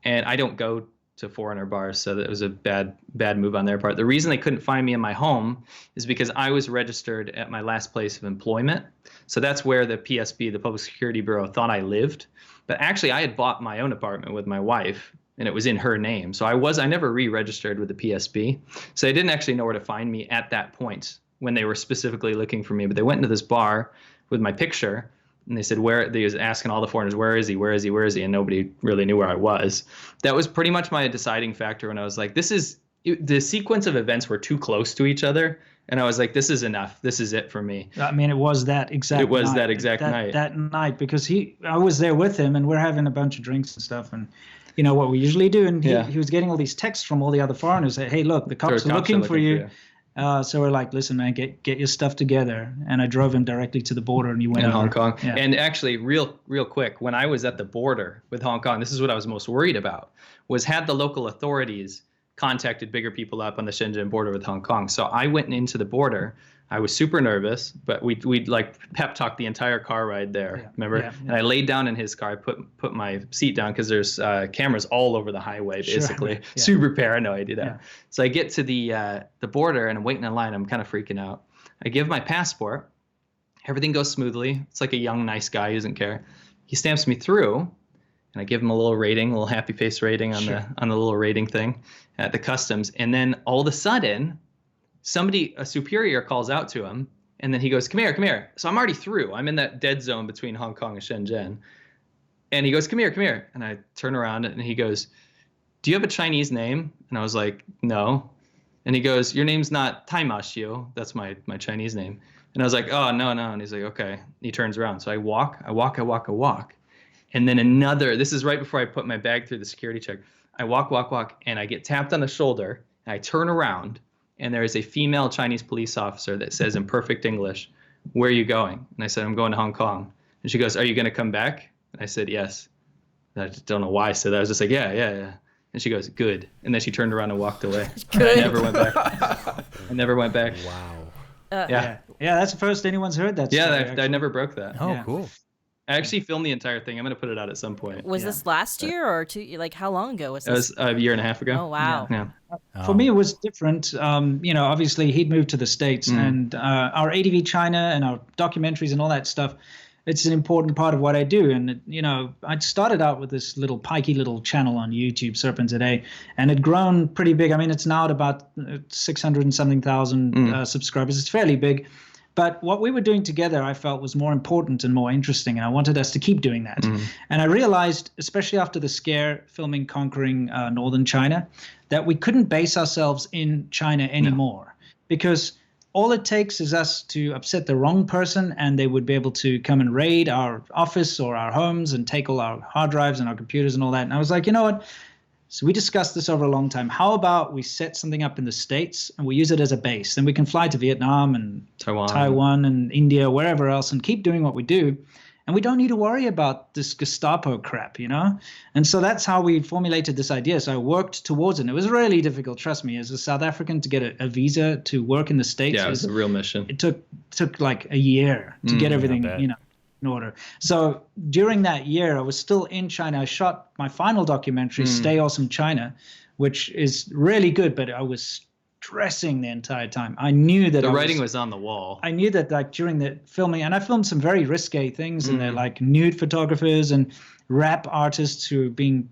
And I don't go to foreigner bars, so that was a bad move on their part. The reason they couldn't find me in my home is because I was registered at my last place of employment. So that's where the PSB, the Public Security Bureau, thought I lived. But actually, I had bought my own apartment with my wife, and it was in her name. So I never re-registered with the PSB. So they didn't actually know where to find me at that point when they were specifically looking for me. But they went into this bar with my picture, and they said, they was asking all the foreigners, where is he? And nobody really knew where I was. That was pretty much my deciding factor when I was like, the sequence of events were too close to each other. And I was like, this is enough. This is it for me. I mean, it was that exact night. That night, because I was there with him, and we're having a bunch of drinks and stuff. And you know what we usually do. And he was getting all these texts from all the other foreigners that, hey, look, the cops are looking for you. So we're like, listen, man, get your stuff together. And I drove him directly to the border, and he went in over. Hong Kong. Yeah. And actually, real quick, when I was at the border with Hong Kong, this is what I was most worried about, was had the local authorities contacted bigger people up on the Shenzhen border with Hong Kong. So I went into the border. I was super nervous, but we'd like pep talked the entire car ride there, remember? Yeah. And I laid down in his car, I put my seat down because there's cameras all over the highway, basically. Sure. Yeah. Super paranoid, you know. Yeah. So I get to the border and I'm waiting in line. I'm kind of freaking out. I give my passport. Everything goes smoothly. It's like a young, nice guy who doesn't care. He stamps me through, and I give him a little rating, a little happy face rating on the little rating thing at the customs. And then all of a sudden, a superior calls out to him, and then he goes, come here. So I'm already through. I'm in that dead zone between Hong Kong and Shenzhen. And he goes, come here. And I turn around, and he goes, do you have a Chinese name? And I was like, no. And he goes, your name's not Tai Ma Xiu. That's my Chinese name. And I was like, oh, no. And he's like, okay. He turns around. So I walk. And then this is right before I put my bag through the security check. I walk, and I get tapped on the shoulder, and I turn around, and there is a female Chinese police officer that says in perfect English, where are you going? And I said, I'm going to Hong Kong. And she goes, are you going to come back? And I said, yes. And I just don't know why I said that. I was just like, yeah. And she goes, good. And then she turned around and walked away. And I never went back. Wow. Yeah, that's the first anyone's heard that story. Yeah, I never broke that. Oh, yeah. Cool. I actually filmed the entire thing. I'm going to put it out at some point. Was this last year or like how long ago was this? It was a year and a half ago. Oh, wow. Yeah. For me, it was different. Obviously he'd moved to the States, and our ADV China and our documentaries and all that stuff, it's an important part of what I do. And, I'd started out with this little pikey little channel on YouTube, SerpentZA, and it grown pretty big. I mean, it's now at about 600 and something thousand subscribers. It's fairly big. But what we were doing together, I felt, was more important and more interesting, and I wanted us to keep doing that. And I realized, especially after the scare filming Conquering Northern China, that we couldn't base ourselves in China anymore, because all it takes is us to upset the wrong person, and they would be able to come and raid our office or our homes and take all our hard drives and our computers and all that. And I was like, you know what? So we discussed this over a long time. How about we set something up in the States and we use it as a base? Then we can fly to Vietnam and Taiwan and India, wherever else, and keep doing what we do. And we don't need to worry about this Gestapo crap, And so that's how we formulated this idea. So I worked towards it. And it was really difficult, trust me, as a South African to get a visa to work in the States. Yeah, it was a real mission. It took like a year to get everything, in order. So during that year, I was still in China. I shot my final documentary, Stay Awesome China, which is really good, but I was stressing the entire time. I knew that the writing was on the wall. I knew that like during the filming, and I filmed some very risque things, and they're like nude photographers and rap artists who are being,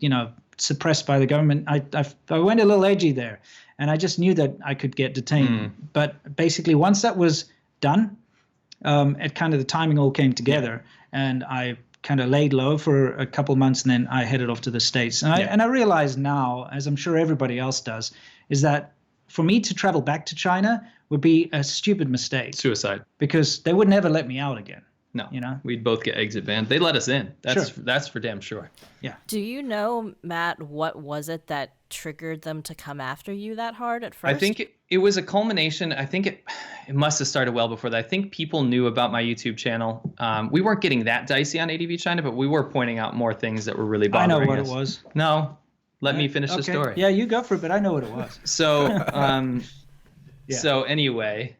suppressed by the government. I went a little edgy there, and I just knew that I could get detained. But basically, once that was done, the timing all came together, and I kind of laid low for a couple months, and then I headed off to the States. And I realize now, as I'm sure everybody else does, is that for me to travel back to China would be a stupid mistake. Suicide. Because they would never let me out again. No. We'd both get exit banned. They let us in. That's for damn sure. Yeah. Do you know, Matt, what was it that triggered them to come after you that hard at first? I think it was a culmination. I think it must have started well before that. I think people knew about my YouTube channel. We weren't getting that dicey on ADV China, but we were pointing out more things that were really bothering us. I know what it was. No. Let me finish the story. Yeah, you go for it, but I know what it was. So, so anyway,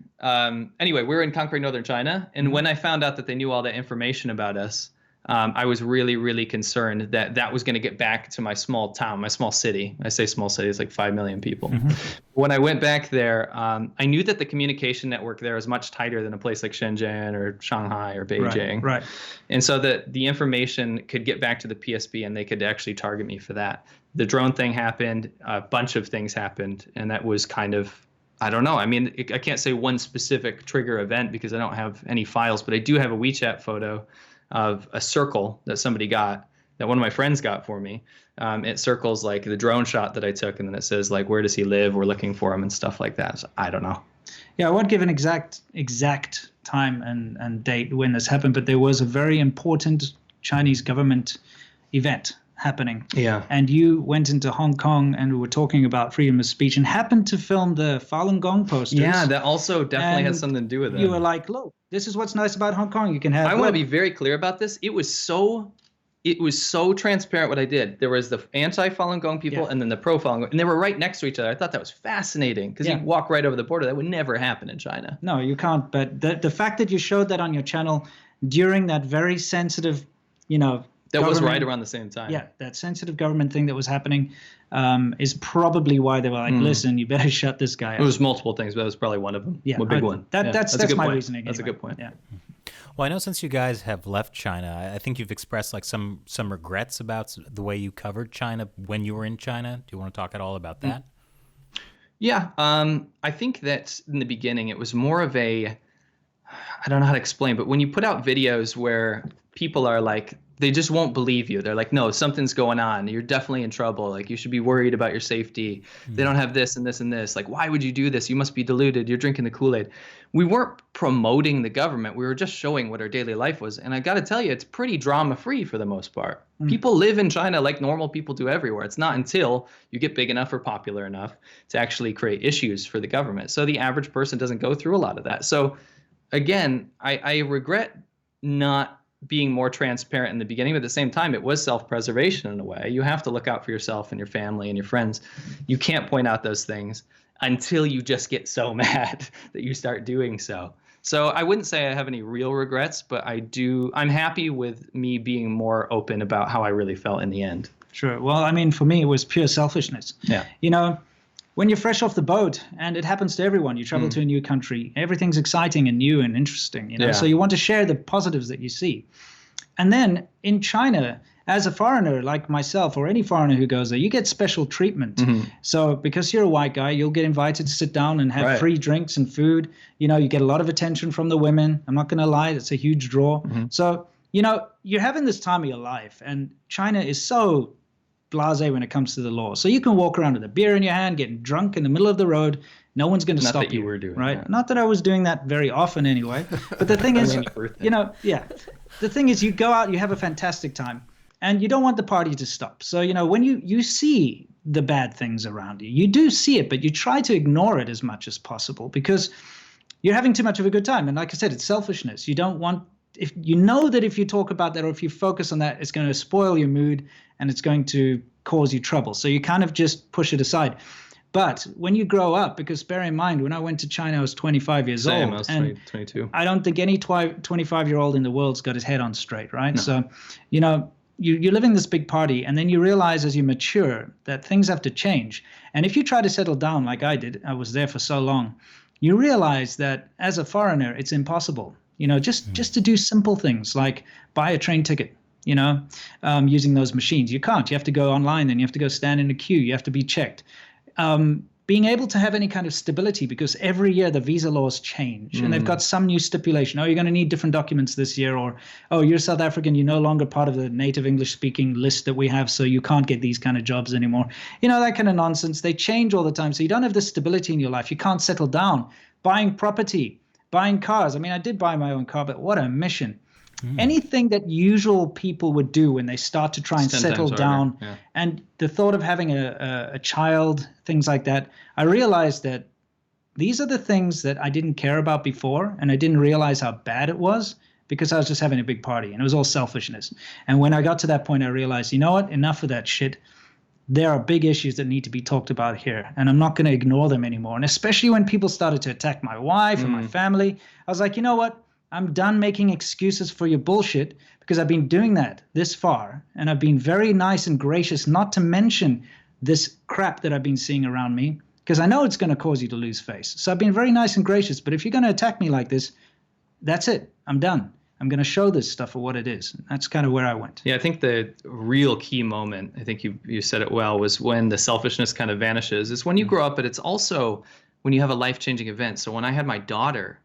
Anyway, we were in concrete northern China, and when I found out that they knew all that information about us, I was really, really concerned that was going to get back to my small town, my small city. I say small city, it's like 5 million people. When I went back there, I knew that the communication network there is much tighter than a place like Shenzhen or Shanghai or Beijing. Right. And so that the information could get back to the PSB and they could actually target me for that. The drone thing happened, a bunch of things happened, and that was kind of, I don't know. I mean, I can't say one specific trigger event because I don't have any files, but I do have a WeChat photo of a circle that somebody got, that one of my friends got for me. It circles like the drone shot that I took, and then it says like, where does he live? We're looking for him and stuff like that. So I don't know. Yeah, I won't give an exact time and date when this happened, but there was a very important Chinese government event happening. Yeah. And you went into Hong Kong and we were talking about freedom of speech and happened to film the Falun Gong posters. Yeah, that also definitely had something to do with it. You were like, look, this is what's nice about Hong Kong. You can have. I want to be very clear about this. It was so transparent what I did. There was the anti-Falun Gong people and then the pro-Falun Gong, and they were right next to each other. I thought that was fascinating because you walk right over the border. That would never happen in China. No, you can't. But the fact that you showed that on your channel during that very sensitive, that was right around the same time. Yeah, that sensitive government thing that was happening is probably why they were like, listen, you better shut this guy up. It was multiple things, but that was probably one of them. Yeah, a big one. That's my reasoning. That's a good point. Yeah. Well, I know since you guys have left China, I think you've expressed like some regrets about the way you covered China when you were in China. Do you want to talk at all about that? Yeah, I think that in the beginning it was more of I don't know how to explain, but when you put out videos where people are like, they just won't believe you. They're like, no, something's going on. You're definitely in trouble. Like, you should be worried about your safety. They don't have this and this and this. Like, why would you do this? You must be deluded. You're drinking the Kool-Aid. We weren't promoting the government. We were just showing what our daily life was. And I got to tell you, it's pretty drama-free for the most part. People live in China like normal people do everywhere. It's not until you get big enough or popular enough to actually create issues for the government. So the average person doesn't go through a lot of that. So again, I regret not being more transparent in the beginning, but at the same time, it was self-preservation in a way. You have to look out for yourself and your family and your friends. You can't point out those things until you just get so mad that you start doing so. So I wouldn't say I have any real regrets, but I'm happy with me being more open about how I really felt in the end. Sure. Well, I mean, for me, it was pure selfishness. Yeah. When you're fresh off the boat, and it happens to everyone, you travel to a new country, everything's exciting and new and interesting, so you want to share the positives that you see. And then in China, as a foreigner like myself or any foreigner who goes there, you get special treatment. So because you're a white guy, you'll get invited to sit down and have free drinks and food. You get a lot of attention from the women. I'm not going to lie, it's a huge draw. So, you're having this time of your life, and China is so blasé when it comes to the law. So you can walk around with a beer in your hand, getting drunk in the middle of the road. No one's going to stop you. Not that you were doing right? That. Not that I was doing that very often anyway. But the thing is, the thing is, you go out, you have a fantastic time, and you don't want the party to stop. So, when you see the bad things around you, you do see it, but you try to ignore it as much as possible because you're having too much of a good time. And like I said, it's selfishness. You don't want, if you know that if you talk about that or if you focus on that, it's going to spoil your mood and it's going to cause you trouble. So you kind of just push it aside. But when you grow up, because bear in mind, when I went to China, I was 25 years old. I was and 22. I don't think any 25-year-old in the world's got his head on straight, right? No. So, you're living this big party, and then you realize as you mature that things have to change. And if you try to settle down like I did, I was there for so long, you realize that as a foreigner, it's impossible. Just to do simple things like buy a train ticket, using those machines. You can't. You have to go online, then you have to go stand in a queue. You have to be checked. Being able to have any kind of stability, because every year the visa laws change and they've got some new stipulation. Oh, you're going to need different documents this year, or, oh, you're South African, you're no longer part of the native English speaking list that we have, so you can't get these kind of jobs anymore. That kind of nonsense. They change all the time. So you don't have the stability in your life. You can't settle down. Buying property, buying cars. I mean, I did buy my own car, but what a mission. Anything that usual people would do when they start to try and settle down, and the thought of having a child, things like that, I realized that these are the things that I didn't care about before, and I didn't realize how bad it was because I was just having a big party, and it was all selfishness. And when I got to that point, I realized, you know what, enough of that shit. there are big issues that need to be talked about here, and I'm not going to ignore them anymore. And especially when people started to attack my wife and my family, I was like, you know what? I'm done making excuses for your bullshit, because I've been doing that this far, and I've been very nice and gracious, not to mention this crap that I've been seeing around me, because I know it's going to cause you to lose face. So I've been very nice and gracious, but if you're going to attack me like this, that's it. I'm done. I'm going to show this stuff for what it is. That's kind of where I went. Yeah, I think the real key moment, I think you said it well, was when the selfishness kind of vanishes. It's when you grow up, but it's also when you have a life-changing event. So when I had my daughter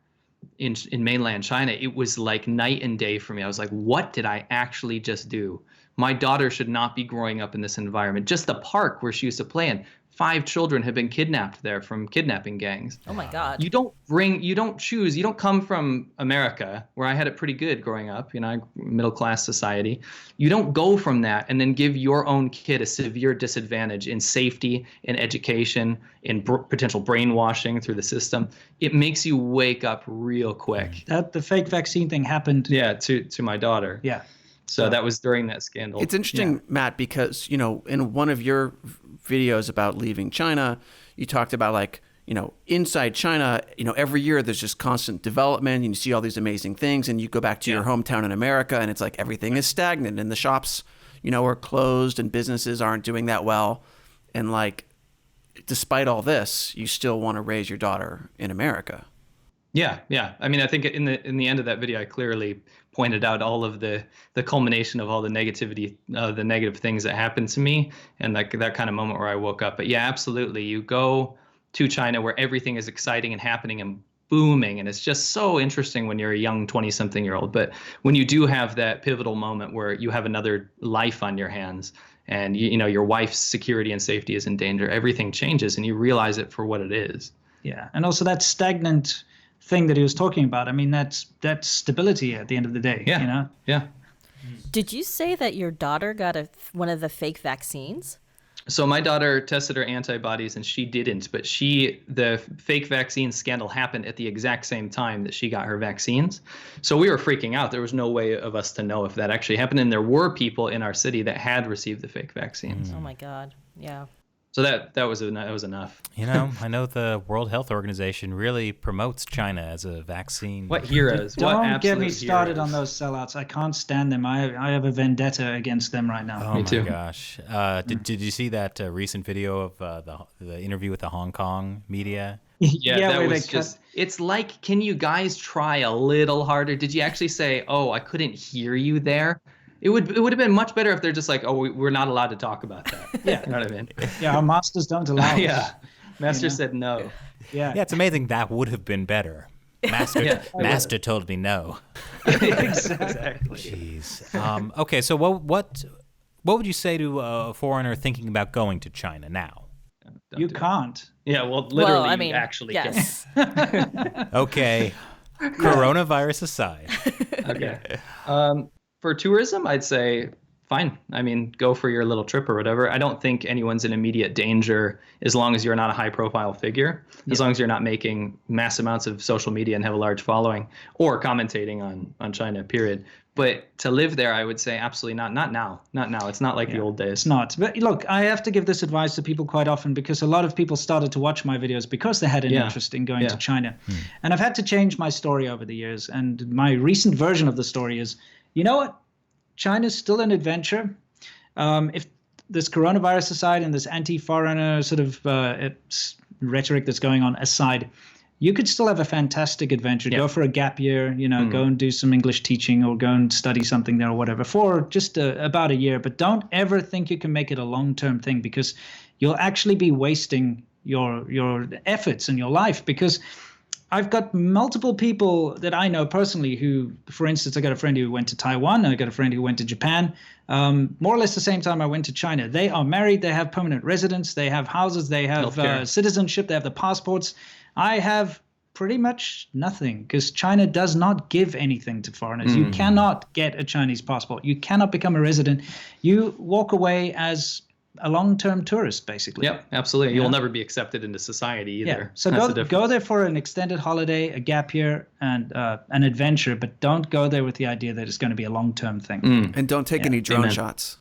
in mainland China, it was like night and day for me. I was like, what did I actually just do? My daughter should not be growing up in this environment. Just the park where she used to play in. 5 children have been kidnapped there from kidnapping gangs. Oh my God. You don't choose. You don't come from America, where I had it pretty good growing up, middle class society. You don't go from that and then give your own kid a severe disadvantage in safety, in education, in potential brainwashing through the system. It makes you wake up real quick. The fake vaccine thing happened. Yeah, to my daughter. Yeah. So that was during that scandal. It's interesting, Matt, because, in one of your videos about leaving China, you talked about inside China, every year there's just constant development and you see all these amazing things, and you go back to your hometown in America and it's like everything is stagnant and the shops, are closed and businesses aren't doing that well. And despite all this, you still want to raise your daughter in America. Yeah. I mean, I think in the end of that video, I clearly pointed out all of the culmination of all the negativity, the negative things that happened to me, and that kind of moment where I woke up. But yeah, absolutely. You go to China where everything is exciting and happening and booming, and it's just so interesting when you're a young 20-something-year-old. But when you do have that pivotal moment where you have another life on your hands, and your wife's security and safety is in danger, everything changes, and you realize it for what it is. Yeah, and also that stagnant thing that he was talking about. I mean, that's stability at the end of the day. Yeah. Yeah. Did you say that your daughter got one of the fake vaccines? So my daughter tested her antibodies and she didn't, but the fake vaccine scandal happened at the exact same time that she got her vaccines. So we were freaking out. There was no way of us to know if that actually happened. And there were people in our city that had received the fake vaccines. Oh my God. Yeah. So that was enough. I know the World Health Organization really promotes China as a vaccine. What heroes? Don't get me started on those sellouts. I can't stand them. I have a vendetta against them right now. Oh my gosh! Did you see that recent video of the interview with the Hong Kong media? Yeah, that was just. It's like, can you guys try a little harder? Did you actually say, "Oh, I couldn't hear you there"? It would have been much better if they're just like, oh, we're not allowed to talk about that. Yeah. You know what I mean? Yeah, our masters don't allow us. Yeah. Master said no. Yeah. Yeah, it's amazing that would have been better. Master told me no. Exactly. Jeez. Okay, so what would you say to a foreigner thinking about going to China now? You can't. Yeah, well, literally, you actually yes. can. Okay. Coronavirus aside. Okay. For tourism, I'd say fine. I mean, go for your little trip or whatever. I don't think anyone's in immediate danger as long as you're not a high-profile figure, as long as you're not making mass amounts of social media and have a large following or commentating on China, period. But to live there, I would say absolutely not. Not now. Not now. It's not like the old days. It's not. But look, I have to give this advice to people quite often because a lot of people started to watch my videos because they had an interest in going to China. And I've had to change my story over the years. And my recent version of the story is, you know what? China's still an adventure. If this coronavirus aside and this anti-foreigner sort of rhetoric that's going on aside, you could still have a fantastic adventure. Go for a gap year, go and do some English teaching or go and study something there or whatever for just about a year. But don't ever think you can make it a long-term thing because you'll actually be wasting your efforts and your life because I've got multiple people that I know personally who, for instance, I got a friend who went to Taiwan. I got a friend who went to Japan. More or less the same time I went to China. They are married. They have permanent residence. They have houses. They have citizenship. They have the passports. I have pretty much nothing because China does not give anything to foreigners. You cannot get a Chinese passport. You cannot become a resident. You walk away as a long-term tourist, basically. Yep, absolutely. You'll never be accepted into society either. Yeah. So go there for an extended holiday, a gap year, and an adventure, but don't go there with the idea that it's going to be a long-term thing. And don't take any drone shots.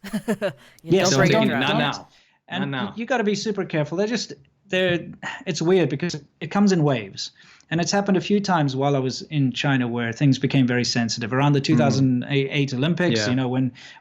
Yes, don't now. And No. you got to be super careful. It's weird because it comes in waves. And it's happened a few times while I was in China where things became very sensitive. Around the 2008 Olympics,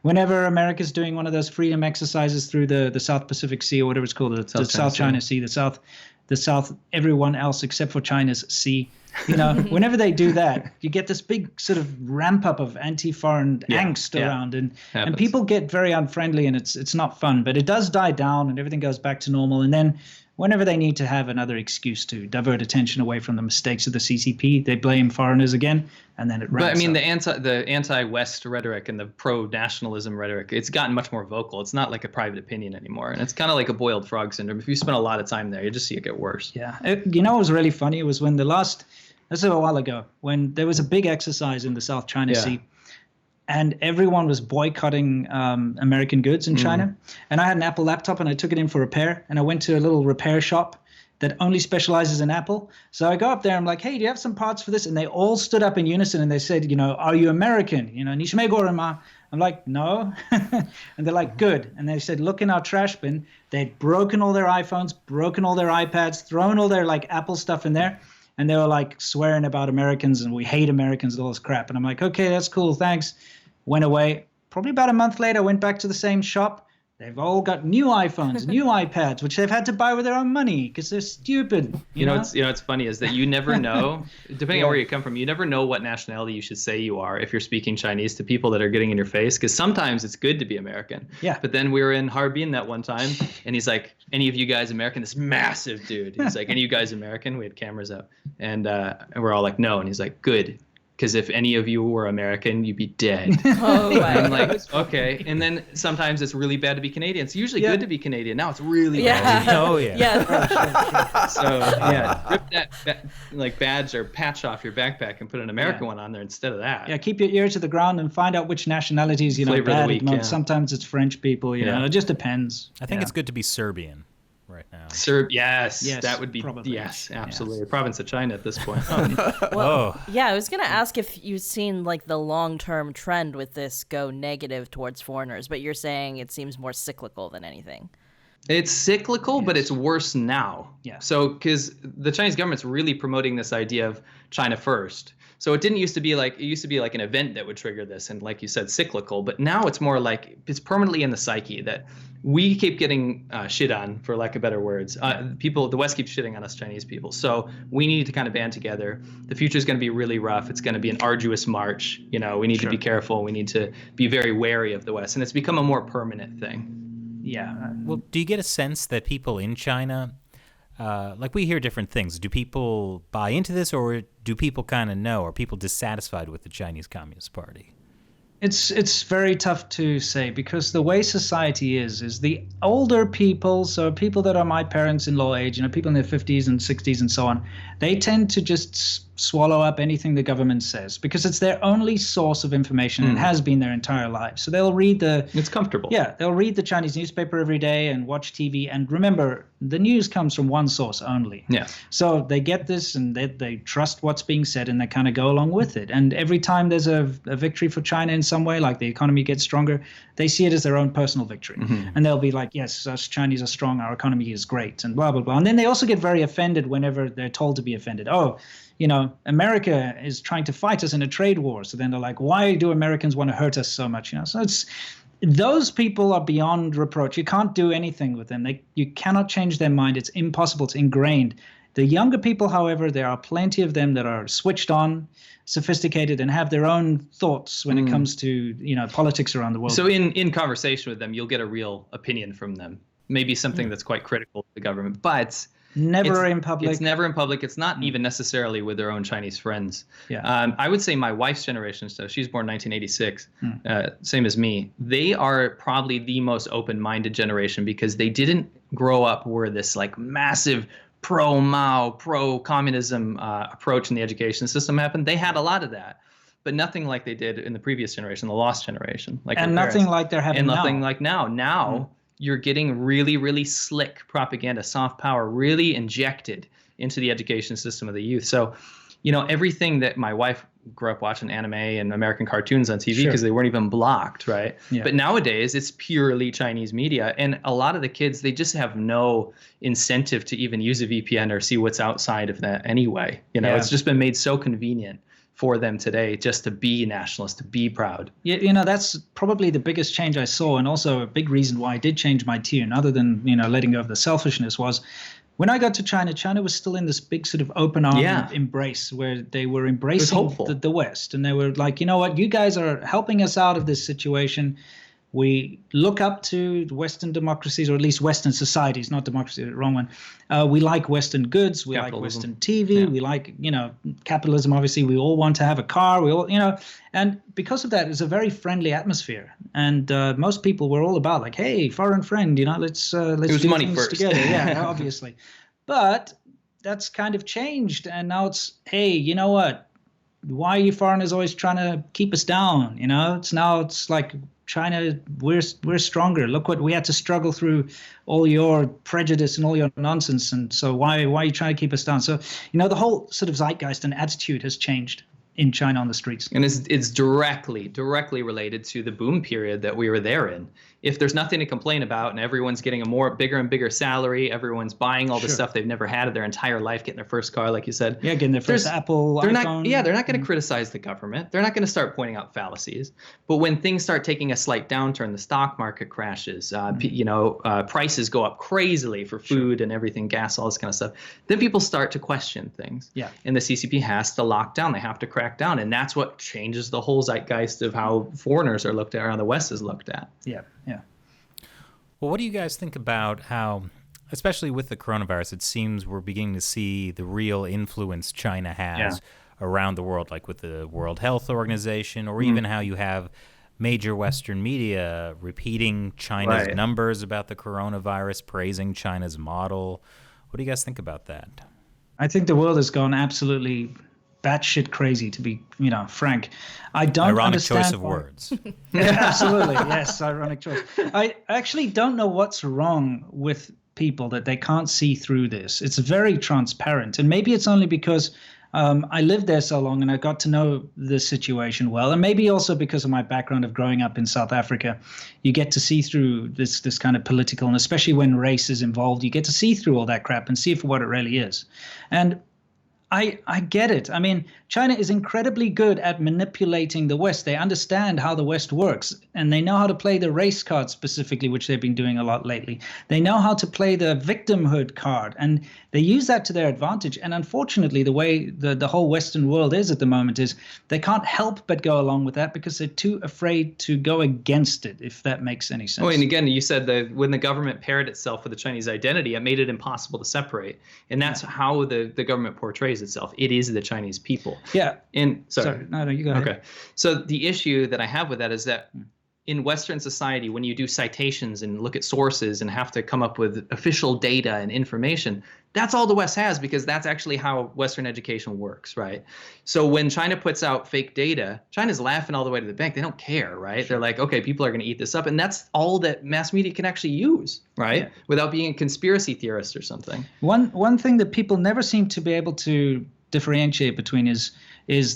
whenever America's doing one of those freedom exercises through the South Pacific Sea or whatever it's called, the South China Sea, the South, everyone else except for China's sea. Whenever they do that, you get this big sort of ramp up of anti-foreign angst around, and people get very unfriendly, and it's not fun. But it does die down, and everything goes back to normal. And then whenever they need to have another excuse to divert attention away from the mistakes of the CCP, they blame foreigners again, and then it ramps up. But I mean, the anti-West rhetoric and the pro-nationalism rhetoric, it's gotten much more vocal. It's not like a private opinion anymore, and it's kind of like a boiled frog syndrome. If you spend a lot of time there, you just see it get worse. Yeah, what was really funny was when this is a while ago, when there was a big exercise in the South China Sea, and everyone was boycotting American goods in China. And I had an Apple laptop, and I took it in for repair, and I went to a little repair shop that only specializes in Apple. So I go up there, I'm like, hey, do you have some parts for this? And they all stood up in unison, and they said, are you American? I'm like, no. And they're like, good. And they said, look in our trash bin. They'd broken all their iPhones, broken all their iPads, thrown all their Apple stuff in there. And they were swearing about Americans and we hate Americans and all this crap. And I'm like, okay, that's cool, thanks. Went away. Probably about a month later, I went back to the same shop. They've all got new iPhones, new iPads, which they've had to buy with their own money because they're stupid. What's funny is that you never know, depending on where you come from, you never know what nationality you should say you are if you're speaking Chinese to people that are getting in your face. Because sometimes it's good to be American. Yeah. But then we were in Harbin that one time, and he's like, "Any of you guys American?" This massive dude. He's like, "Any of you guys American?" We had cameras up, and we're all like, "No." And he's like, "Good. Because if any of you were American, you'd be dead." Oh my I'm like, okay. And then sometimes it's really bad to be Canadian. It's usually good to be Canadian. Now it's really bad. Oh, yeah. Yeah. So, rip that badge or patch off your backpack and put an American one on there instead of that. Yeah, keep your ear to the ground and find out which nationalities, Flavor of the bad week, at most. yeah. Sometimes it's French people, it just depends. I think it's good to be Serbian right now. Yes, that would be, probably. yes, absolutely. Province of China at this point. Yeah, I was going to ask if you've seen the long-term trend with this go negative towards foreigners, but you're saying it seems more cyclical than anything. It's cyclical, but it's worse now. Yeah. So, because the Chinese government's really promoting this idea of China first. So it used to be like an event that would trigger this, and like you said, cyclical. But now it's more like it's permanently in the psyche that we keep getting shit on, for lack of better words. The West keeps shitting on us Chinese people. So we need to kind of band together. The future is going to be really rough. It's going to be an arduous march. We need to be careful. We need to be very wary of the West, and it's become a more permanent thing. Yeah. Well, do you get a sense that people in China, we hear different things. Do people buy into this, or do people kind of know? Are people dissatisfied with the Chinese Communist Party? It's very tough to say because the way society is the older people, so people that are my parents-in-law age, people in their 50s and 60s and so on, they tend to just swallow up anything the government says because it's their only source of information and has been their entire lives. So they'll read It's comfortable. Yeah, they'll read the Chinese newspaper every day and watch TV. And remember, the news comes from one source only. Yeah. So they get this and they trust what's being said and they kind of go along with it. And every time there's a victory for China in some way, like the economy gets stronger, they see it as their own personal victory. Mm-hmm. And they'll be like, yes, us Chinese are strong, our economy is great, and blah, blah, blah. And then they also get very offended whenever they're told to be offended. Oh, America is trying to fight us in a trade war. So then they're like, why do Americans want to hurt us so much? So those people are beyond reproach. You can't do anything with them. You cannot change their mind. It's impossible. It's ingrained. The younger people, however, there are plenty of them that are switched on, sophisticated, and have their own thoughts when it comes to politics around the world. So in conversation with them, you'll get a real opinion from them. Maybe something that's quite critical to the government, but Never in public. It's never in public. It's not even necessarily with their own Chinese friends. Yeah. I would say my wife's generation, so she's born 1986, same as me. They are probably the most open-minded generation because they didn't grow up where this massive pro-Mao, pro-communism approach in the education system happened. They had a lot of that, but nothing like they did in the previous generation, the lost generation. And nothing like they're having now. And nothing like now. Now, you're getting really, really slick propaganda, soft power, really injected into the education system of the youth. So, everything that my wife grew up watching anime and American cartoons on TV because they weren't even blocked, right? Yeah. But nowadays it's purely Chinese media, and a lot of the kids, they just have no incentive to even use a VPN or see what's outside of that anyway. It's just been made so convenient for them today just to be nationalist, to be proud. Yeah, that's probably the biggest change I saw, and also a big reason why I did change my tune, other than letting go of the selfishness, was when I got to China. China was still in this big sort of open arm embrace where they were embracing the West, and they were like, you know what, you guys are helping us out of this situation. We look up to Western democracies, or at least Western societies, not democracy, the wrong one. We like Western goods. We like Western TV. We like, capitalism. Obviously, we all want to have a car. We all, and because of that, it's a very friendly atmosphere. And most people were all about like, hey, foreign friend, let's do money things first. together. Yeah, obviously. But that's kind of changed. And now it's, hey, you know what? Why are you foreigners always trying to keep us down? It's like, China, we're stronger. Look what we had to struggle through, all your prejudice and all your nonsense. And so why are you trying to keep us down? So, the whole sort of zeitgeist and attitude has changed in China on the streets. And it's directly related to the boom period that we were there in. If there's nothing to complain about and everyone's getting a bigger and bigger salary, everyone's buying all the stuff they've never had in their entire life, getting their first car, like you said. Yeah, getting their first Apple iPhone. They're not going to criticize the government. They're not going to start pointing out fallacies. But when things start taking a slight downturn, the stock market crashes, prices go up crazily for food and everything, gas, all this kind of stuff, then people start to question things. Yeah. And the CCP has to lock down. They have to crack down. And that's what changes the whole zeitgeist of how foreigners are looked at, or how the West is looked at. Yeah. Well, what do you guys think about how, especially with the coronavirus, it seems we're beginning to see the real influence China has around the world, like with the World Health Organization, or even how you have major Western media repeating China's numbers about the coronavirus, praising China's model. What do you guys think about that? I think the world has gone absolutely batshit crazy, to be, frank. I don't ironic understand choice of words. Yeah, absolutely. Yes, ironic choice. I actually don't know what's wrong with people that they can't see through this. It's very transparent, and maybe it's only because I lived there so long and I got to know the situation well, and maybe also because of my background of growing up in South Africa, you get to see through this kind of political, and especially when race is involved, you get to see through all that crap and see it for what it really is. And I get it. I mean, China is incredibly good at manipulating the West. They understand how the West works, and they know how to play the race card specifically, which they've been doing a lot lately. They know how to play the victimhood card, and they use that to their advantage. And unfortunately, the way the whole Western world is at the moment is they can't help but go along with that because they're too afraid to go against it, if that makes any sense. Oh, and again, you said that when the government paired itself with the Chinese identity, it made it impossible to separate. And that's how the government portrays itself. It is the Chinese people. Yeah. And sorry. No, you go ahead. Okay. So the issue that I have with that is that in Western society, when you do citations and look at sources and have to come up with official data and information, that's all the West has, because that's actually how Western education works, right? So when China puts out fake data, China's laughing all the way to the bank. They don't care, right? They're like, okay, people are going to eat this up. And that's all that mass media can actually use, right? Yeah. Without being a conspiracy theorist or something. One thing that people never seem to be able to differentiate between is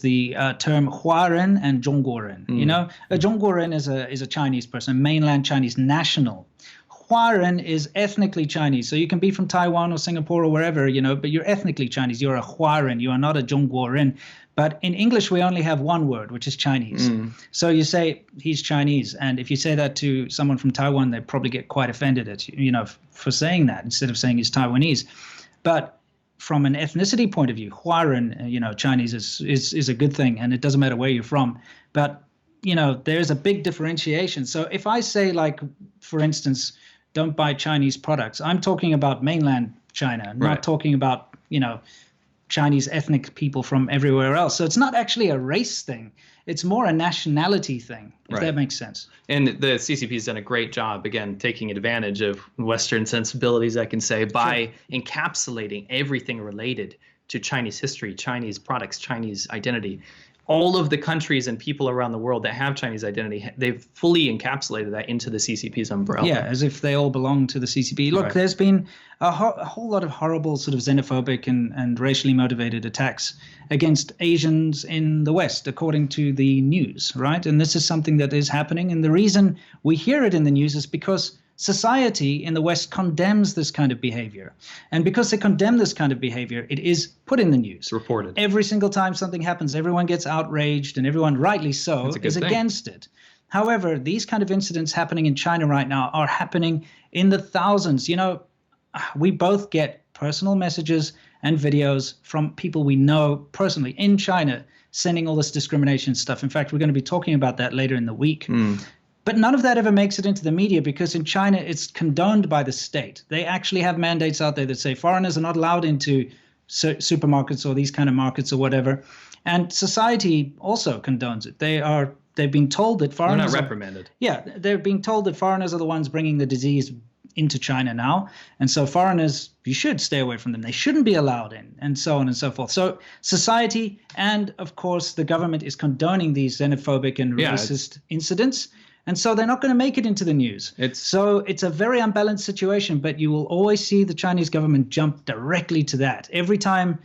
the term Huaren and Zhongguoren. You know, a Zhongguoren is a Chinese person, mainland Chinese national. Huaren is ethnically Chinese, so you can be from Taiwan or Singapore or wherever, but you're ethnically Chinese. You're a Huaren. You are not a Zhongguoren. But in English, we only have one word, which is Chinese. So you say he's Chinese, and if you say that to someone from Taiwan, they probably get quite offended at you, for saying that instead of saying he's Taiwanese. But from an ethnicity point of view, Huaren, Chinese is a good thing, and it doesn't matter where you're from. But there's a big differentiation. So if I say, like, for instance, don't buy Chinese products, I'm talking about mainland China, not talking about, Chinese ethnic people from everywhere else. So it's not actually a race thing. It's more a nationality thing, if that makes sense. And the CCP has done a great job, again, taking advantage of Western sensibilities, I can say, by encapsulating everything related to Chinese history, Chinese products, Chinese identity, all of the countries and people around the world that have Chinese identity, they've fully encapsulated that into the CCP's umbrella. Yeah, as if they all belong to the CCP. Look, There's been a whole lot of horrible sort of xenophobic and racially motivated attacks against Asians in the West, according to the news, right? And this is something that is happening. And the reason we hear it in the news is because society in the West condemns this kind of behavior. And because they condemn this kind of behavior, it is put in the news. It's reported. Every single time something happens, everyone gets outraged, and everyone, rightly so, is against it. However, these kind of incidents happening in China right now are happening in the thousands. You know, we both get personal messages and videos from people we know personally in China sending all this discrimination stuff. In fact, we're going to be talking about that later in the week. But none of that ever makes it into the media because in China, it's condoned by the state. They actually have mandates out there that say foreigners are not allowed into supermarkets or these kind of markets or whatever. And society also condones it. They've been told that foreigners They're not reprimanded. They're being told that foreigners are the ones bringing the disease into China now. And so foreigners, you should stay away from them. They shouldn't be allowed in, and so on and so forth. So society and, of course, the government is condoning these xenophobic and racist incidents. And so they're not going to make it into the news. So it's a very unbalanced situation, but you will always see the Chinese government jump directly to that. Every time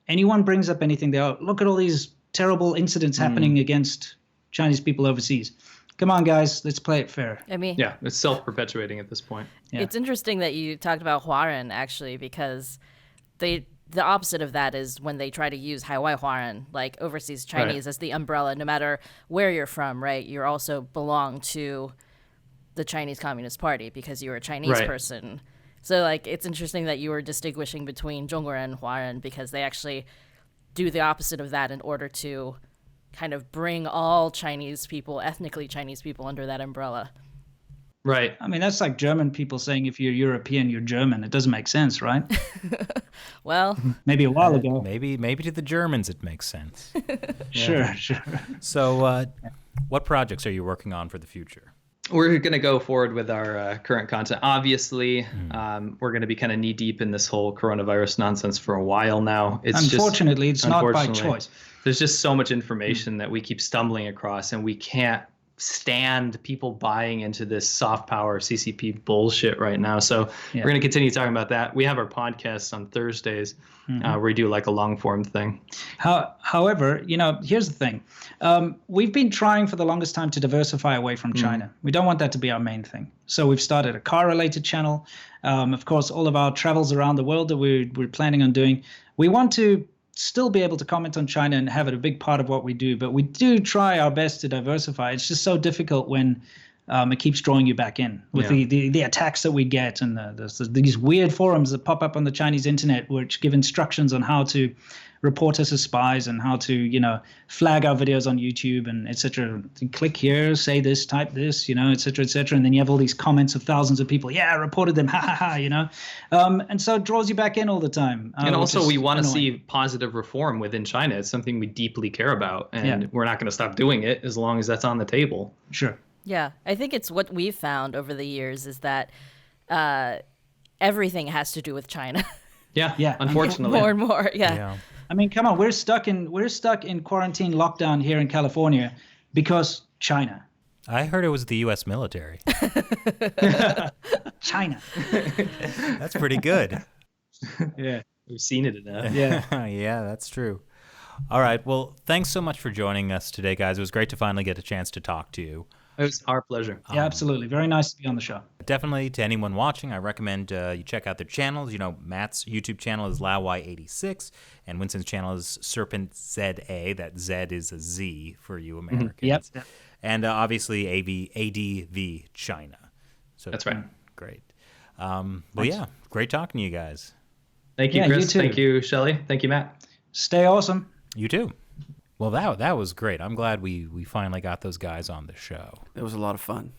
anyone brings up anything, they'll look at all these terrible incidents happening against Chinese people overseas. Come on, guys, let's play it fair. I mean, yeah, it's self-perpetuating at this point. Yeah. It's interesting that you talked about Huaran, actually, because the opposite of that is when they try to use Haiwai Huaran, like overseas Chinese, as the umbrella, no matter where you're from, right? You also belong to the Chinese Communist Party because you're a Chinese person. So, like, it's interesting that you were distinguishing between Zhongguoren and Huaran because they actually do the opposite of that in order to kind of bring all Chinese people, ethnically Chinese people, under that umbrella. Right. I mean, that's like German people saying if you're European, you're German. It doesn't make sense, right? Well, maybe a while ago. Maybe to the Germans it makes sense. Sure. So what projects are you working on for the future? We're going to go forward with our current content. Obviously, we're going to be kind of knee deep in this whole coronavirus nonsense for a while now. Unfortunately, it's not by choice. There's just so much information that we keep stumbling across, and we can't stand people buying into this soft power CCP bullshit right now. So we're going to continue talking about that. We have our podcasts on Thursdays where we do like a long form thing. However, you know, here's the thing. We've been trying for the longest time to diversify away from China. We don't want that to be our main thing. So we've started a car-related channel. Of course, all of our travels around the world that we're planning on doing. We want to still be able to comment on China and have it a big part of what we do, but we do try our best to diversify. It's just so difficult when it keeps drawing you back in with the attacks that we get and these weird forums that pop up on the Chinese internet which give instructions on how to report us as spies and how to, you know, flag our videos on YouTube and etc. Click here, say this, type this, you know, etc., etc. And then you have all these comments of thousands of people. Yeah, I reported them, ha ha ha, you know. And so it draws you back in all the time. And also we want to see positive reform within China. It's something we deeply care about, and we're not going to stop doing it as long as that's on the table. Sure. Yeah, I think it's what we've found over the years is that everything has to do with China. Yeah. Unfortunately, more and more. Yeah. I mean, come on, we're stuck in quarantine lockdown here in California because China. I heard it was the U.S. military. China. That's pretty good. Yeah, we've seen it enough. Yeah, that's true. All right. Well, thanks so much for joining us today, guys. It was great to finally get a chance to talk to you. It was our pleasure. Yeah, absolutely. Very nice to be on the show. Definitely, to anyone watching, I recommend you check out their channels. You know, Matt's YouTube channel is Laowhy86, and Winston's channel is SerpentZA. That Z is a Z for you Americans. Yep. And obviously, ADV China. So that's right. Great. Well, yeah, great talking to you guys. Thank you, Chris. You thank you, Shelley. Thank you, Matt. Stay awesome. You too. Well, that was great. I'm glad we finally got those guys on the show. It was a lot of fun.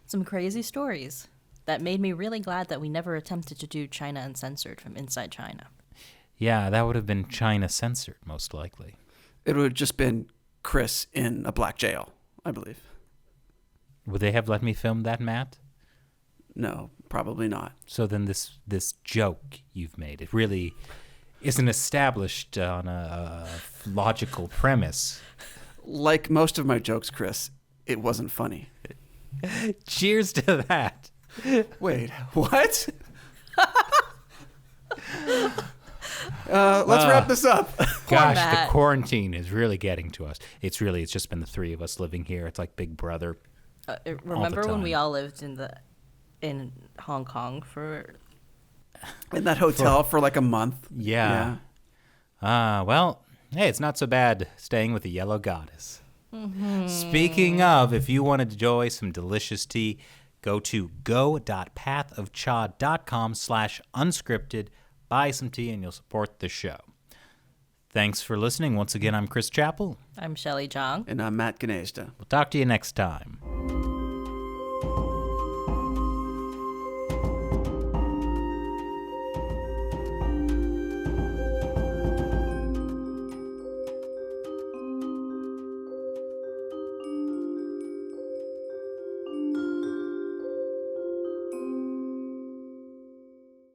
Some crazy stories that made me really glad that we never attempted to do China Uncensored from inside China. Yeah, that would have been China Censored, most likely. It would have just been Chris in a black jail, I believe. Would they have let me film that, Matt? No, probably not. So then this joke you've made, it really isn't established on a logical premise. Like most of my jokes, Chris, it wasn't funny. Cheers to that. Wait, what? Let's wrap this up. Gosh, Matt. the quarantine is really getting to us. It's just been the three of us living here. It's like Big Brother. Remember when we time. all lived in Hong Kong for In that hotel for like a month. Yeah. Well, hey, it's not so bad staying with the Yellow Goddess. Speaking of, if you want to enjoy some delicious tea, go to go.pathofcha.com/unscripted, buy some tea, and you'll support the show. Thanks for listening. Once again, I'm Chris Chappell. I'm Shelley Zhang. And I'm Matt Gnezda. We'll talk to you next time.